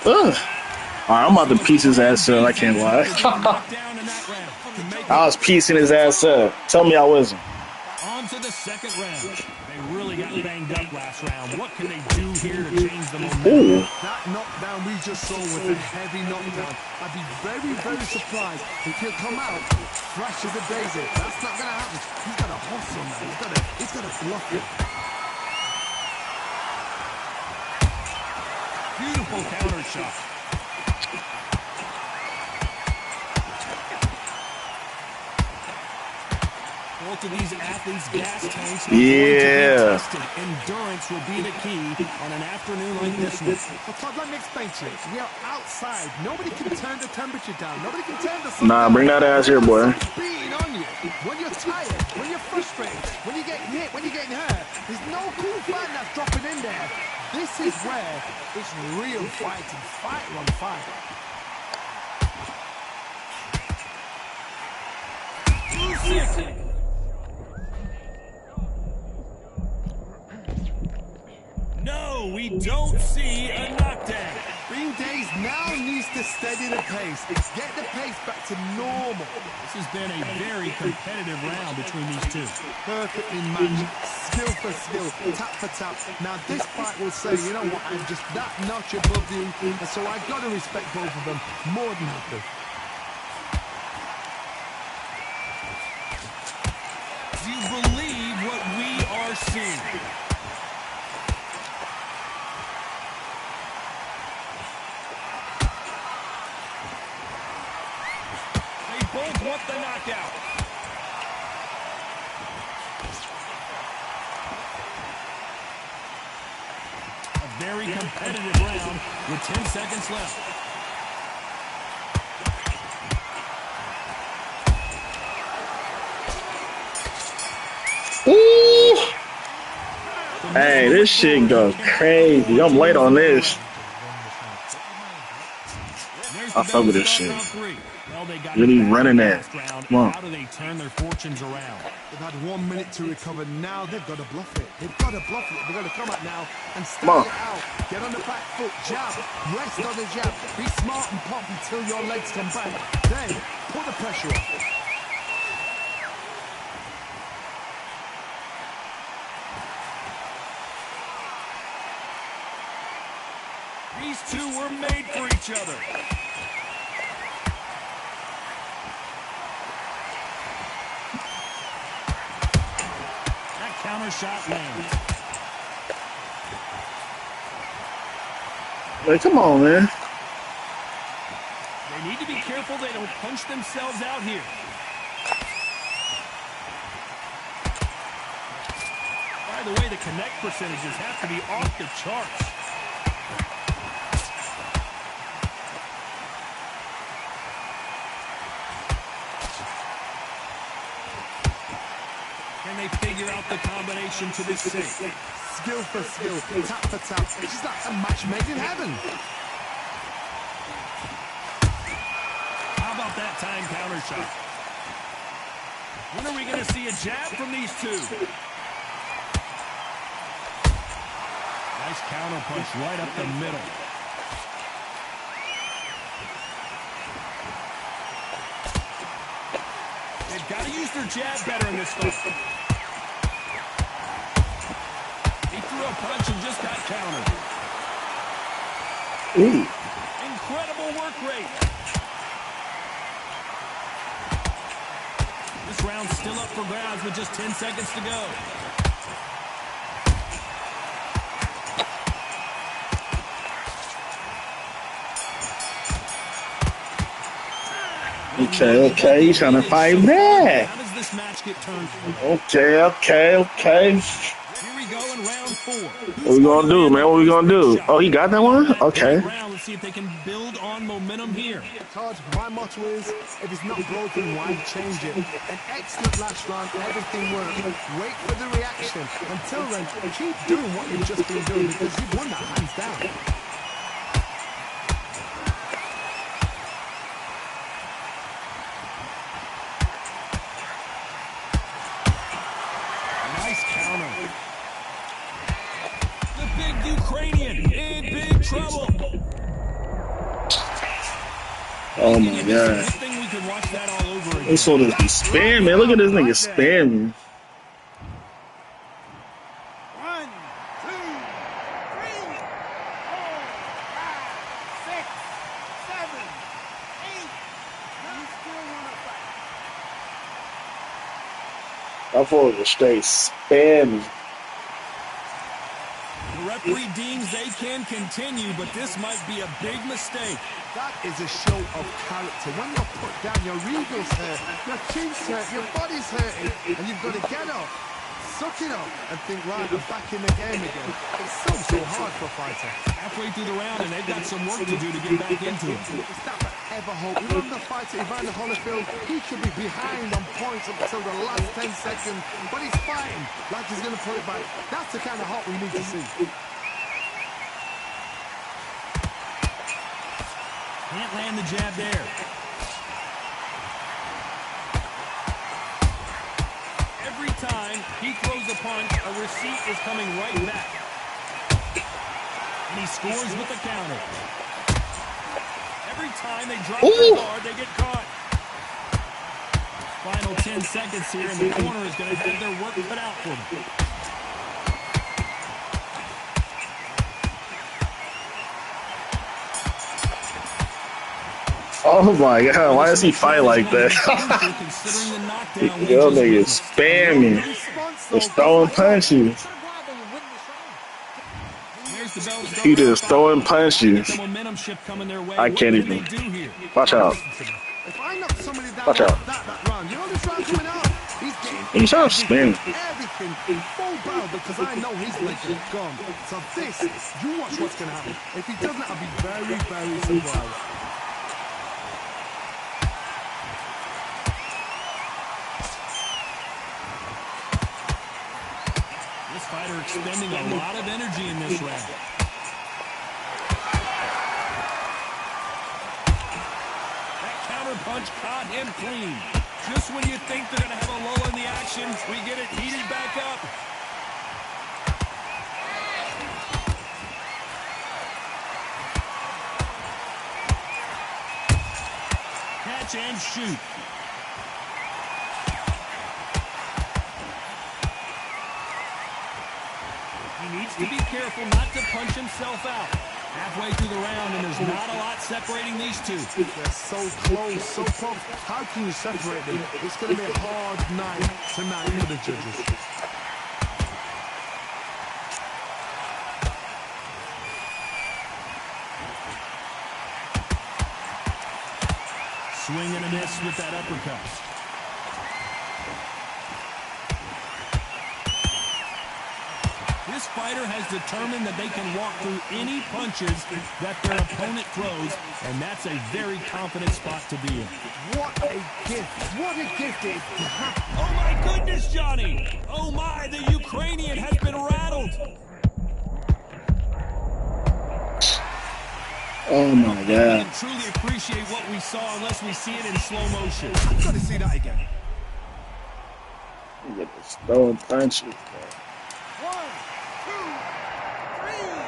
Ugh. All right, I'm about to piece his ass up. I can't lie. I was piecing his ass up. Tell me I wasn't. On to the second round. They really got banged up last round. What can they do here to change the momentum? Ooh. That knockdown we just saw was a heavy knockdown. I'd be very, very surprised if he'll come out fresh as a daisy. That's not going to happen. He's got to hustle, man. He's got to bluff it. Beautiful counter shot. Both of these athletes' gas tanks are yeah. Endurance will be the key on an afternoon like this one. Well, Todd, let me explain to you. We are outside. Nobody can turn the temperature down. Nobody can turn the sun Nah, down. bring that ass here, boy. Beating on you. When you're tired, when you're frustrated, when you're getting hit, when you're getting hurt, there's no cool fan that's dropping in there. This is where it's real fighting. Fighter on fire. No, we don't see a knockdown. Bing Days now needs to steady the pace. Get the pace back to normal. This has been a very competitive round between these two. Perfectly matched, skill for skill, tap for tap. Now this fight will say, you know what, I'm just that notch above you, and so I got to respect both of them more than happy. Do you believe what we are seeing? They both want the knockout. A very competitive round with 10 seconds left. Ooh. Hey, this shit goes crazy. I'm late on this. There's Here's I to fuck with balance this it shit. off round 3. Well, they got Really it back running in the that. last round. Come on. How do they turn their fortunes around? They've had 1 minute to recover. Now they've got to bluff it. They've got to bluff it. They've got to come out now and Come on. style it out. Get on the back foot, jab, rest on the jab. Be smart and pop until your legs come back. Then put the pressure on. These two were made for each other. That counter shot lands. Like, come on, man. They need to be careful they don't punch themselves out here. By the way, the connect percentages have to be off the charts. Can they figure out the combination to this sink? Skill for skill, tap for tap. It's just like a match made in heaven. How about that time counter shot? When are we going to see a jab from these two? Nice counter punch right up the middle. They've got to use their jab better in this fight. He threw a punch and just got countered. Ooh. Incredible work rate. This round's still up for grabs with just 10 seconds to go. Okay, he's trying to fight back. How does this match get turned? Okay. Here we go in round 4. What we gonna do, man? What we gonna do? Oh, he got that one? Okay. Let's see if they can build on momentum here. Todd, my motto is, if it's not broken, why change it? An excellent last round, everything worked. Wait for the reaction. Until then, keep doing what you've just been doing because you've won that hands down. Nice counter. The big Ukrainian in big trouble. Oh my god. Think we could watch that all over again. This one is spamming. Look at this nigga spamming. 1, 2, 3, 4, 5, 6, 7, 8. You still want to fight? I thought it was straight spamming. The referee deems they can continue, but this might be a big mistake. That is a show of character. When you're put down, your ego's hurt, your chin's hurt, your body's hurting, and you've got to get up, suck it up, and think, right, I'm back in the game again. It's so hard for a fighter. Halfway through the round, and they've got some work to do to get back into it. It's that ever hope. Remember the fighter Evander Holyfield? He could be behind on points up until the last 10 seconds, but he's fighting like he's going to put it back. That's the kind of hope we need to see. Can't land the jab there. Every time he throws a punch, a receipt is coming right back. And he scores with the counter. Every time they drop their guard, they get caught. Final 10 seconds here, and the corner is going to have their work cut out for them. Oh my god, why does he fight like that? Yo, nigga spamming. Just throwing punches. He just throwing punches. I can't even. Watch out. Watch out. He's trying to spin. Everything full barrel because I know his legs are gone. So this, you watch what's going to happen. If he doesn't, I'll be very, very surprised. This fighter expending a lot of energy in this round. punch caught him clean. Just when you think they're going to have a lull in the action, we get it heated back up. Catch and shoot. He needs to be careful not to punch himself out. Halfway through the round, and there's not a lot separating these two. They're so close, so close. How can you separate them? It's going to be a hard night tonight for the judges. Swing and a miss with that uppercut. This fighter has determined that they can walk through any punches that their opponent throws, and that's a very confident spot to be in. What a gift. What a gift it is. Oh, my goodness, Johnny. Oh, my, the Ukrainian has been rattled. Oh, my We God. can truly appreciate what we saw unless we see it in slow motion. I've got to see that again. You get this throwing punches, man. 1, 2, 3, 4,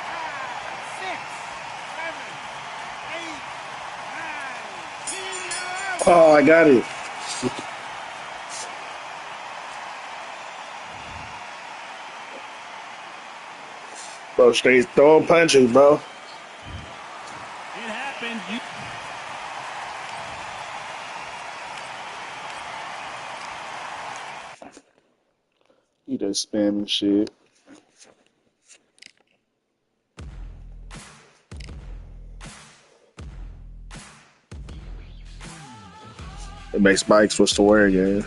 5, 6, 7, 8, 9, 10, 11. Oh, I got it. Bro, straight throwing punches, bro. It happened. You just spamming shit. It makes Mike switch to wear again.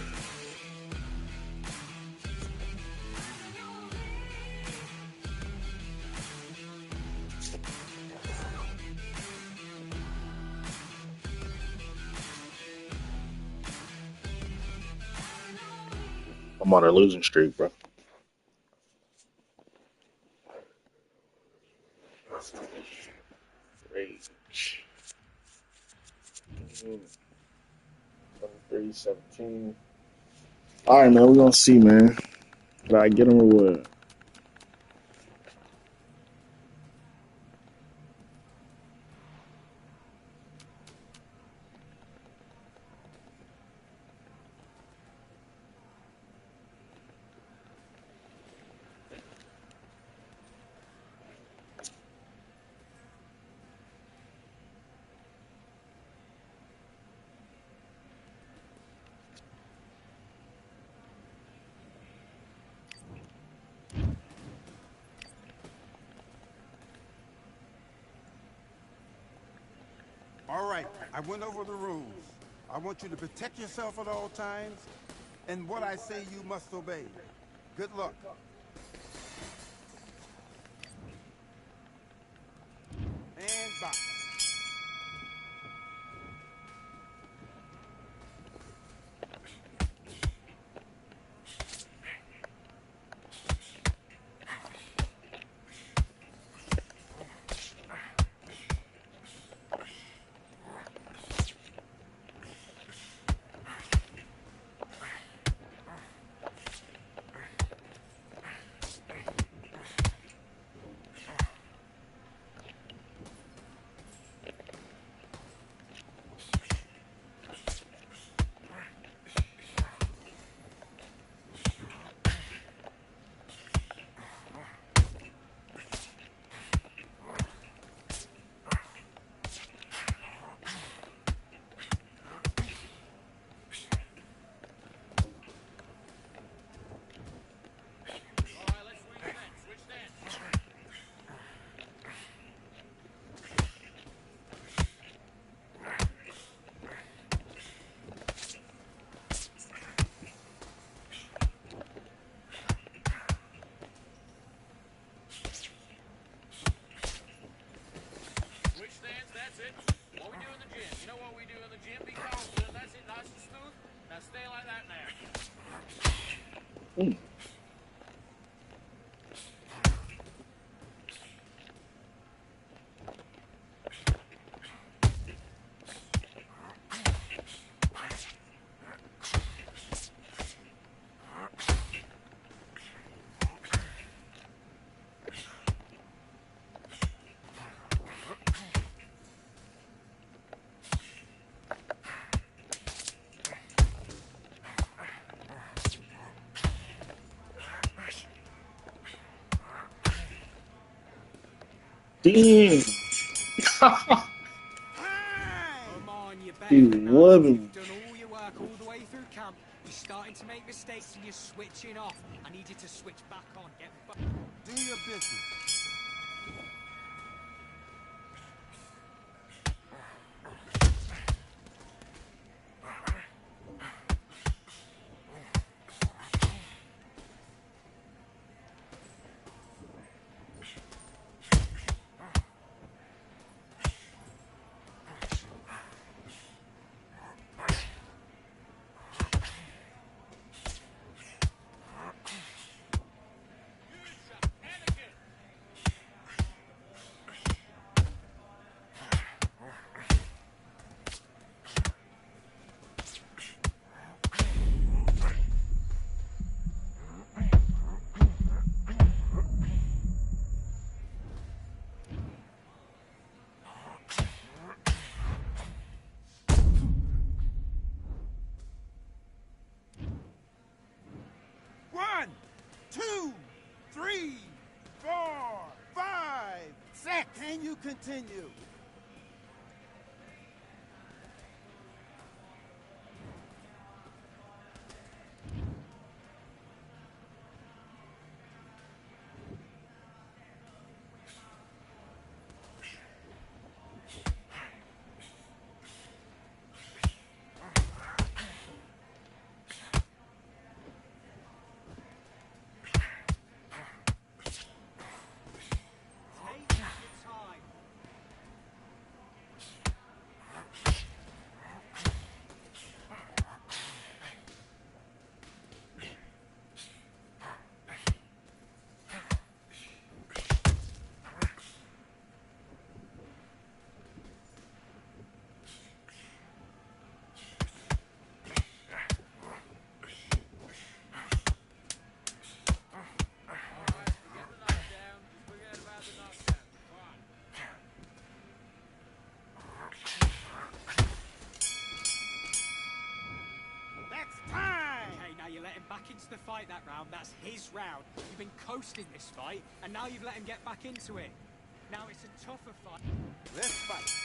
I'm on a losing streak, bro. Rage. 23-17. All right, man. We're going to see, man. Did I get him or what? All right, I went over the rules. I want you to protect yourself at all times, and what I say you must obey. Good luck. And box. Damn. Come on, you're better He than that. whooping. You've done all your work all the way through camp. You're starting to make mistakes and you're switching off. I need you to switch back on. Get back. Do your business. One, two, three, 4, 5, 6. Can you continue? Take your time. That's time! Okay, now you let him back into the fight that round. That's his round. You've been coasting this fight, and now you've let him get back into it. Now it's a tougher fight. Let's fight.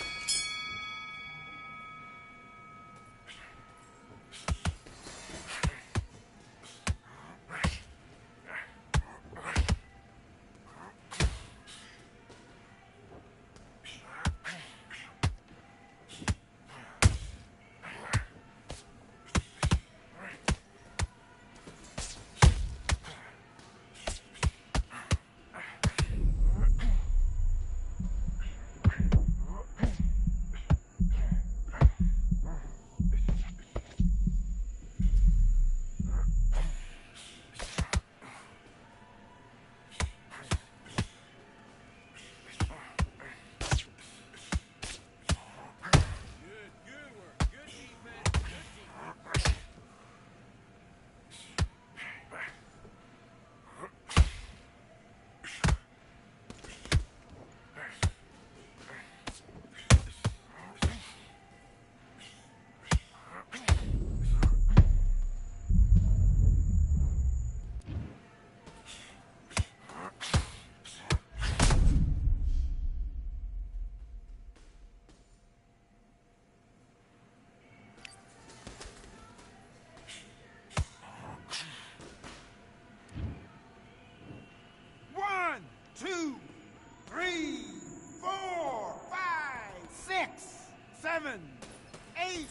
One, two, 3, 4, 5, 6, 7, 8.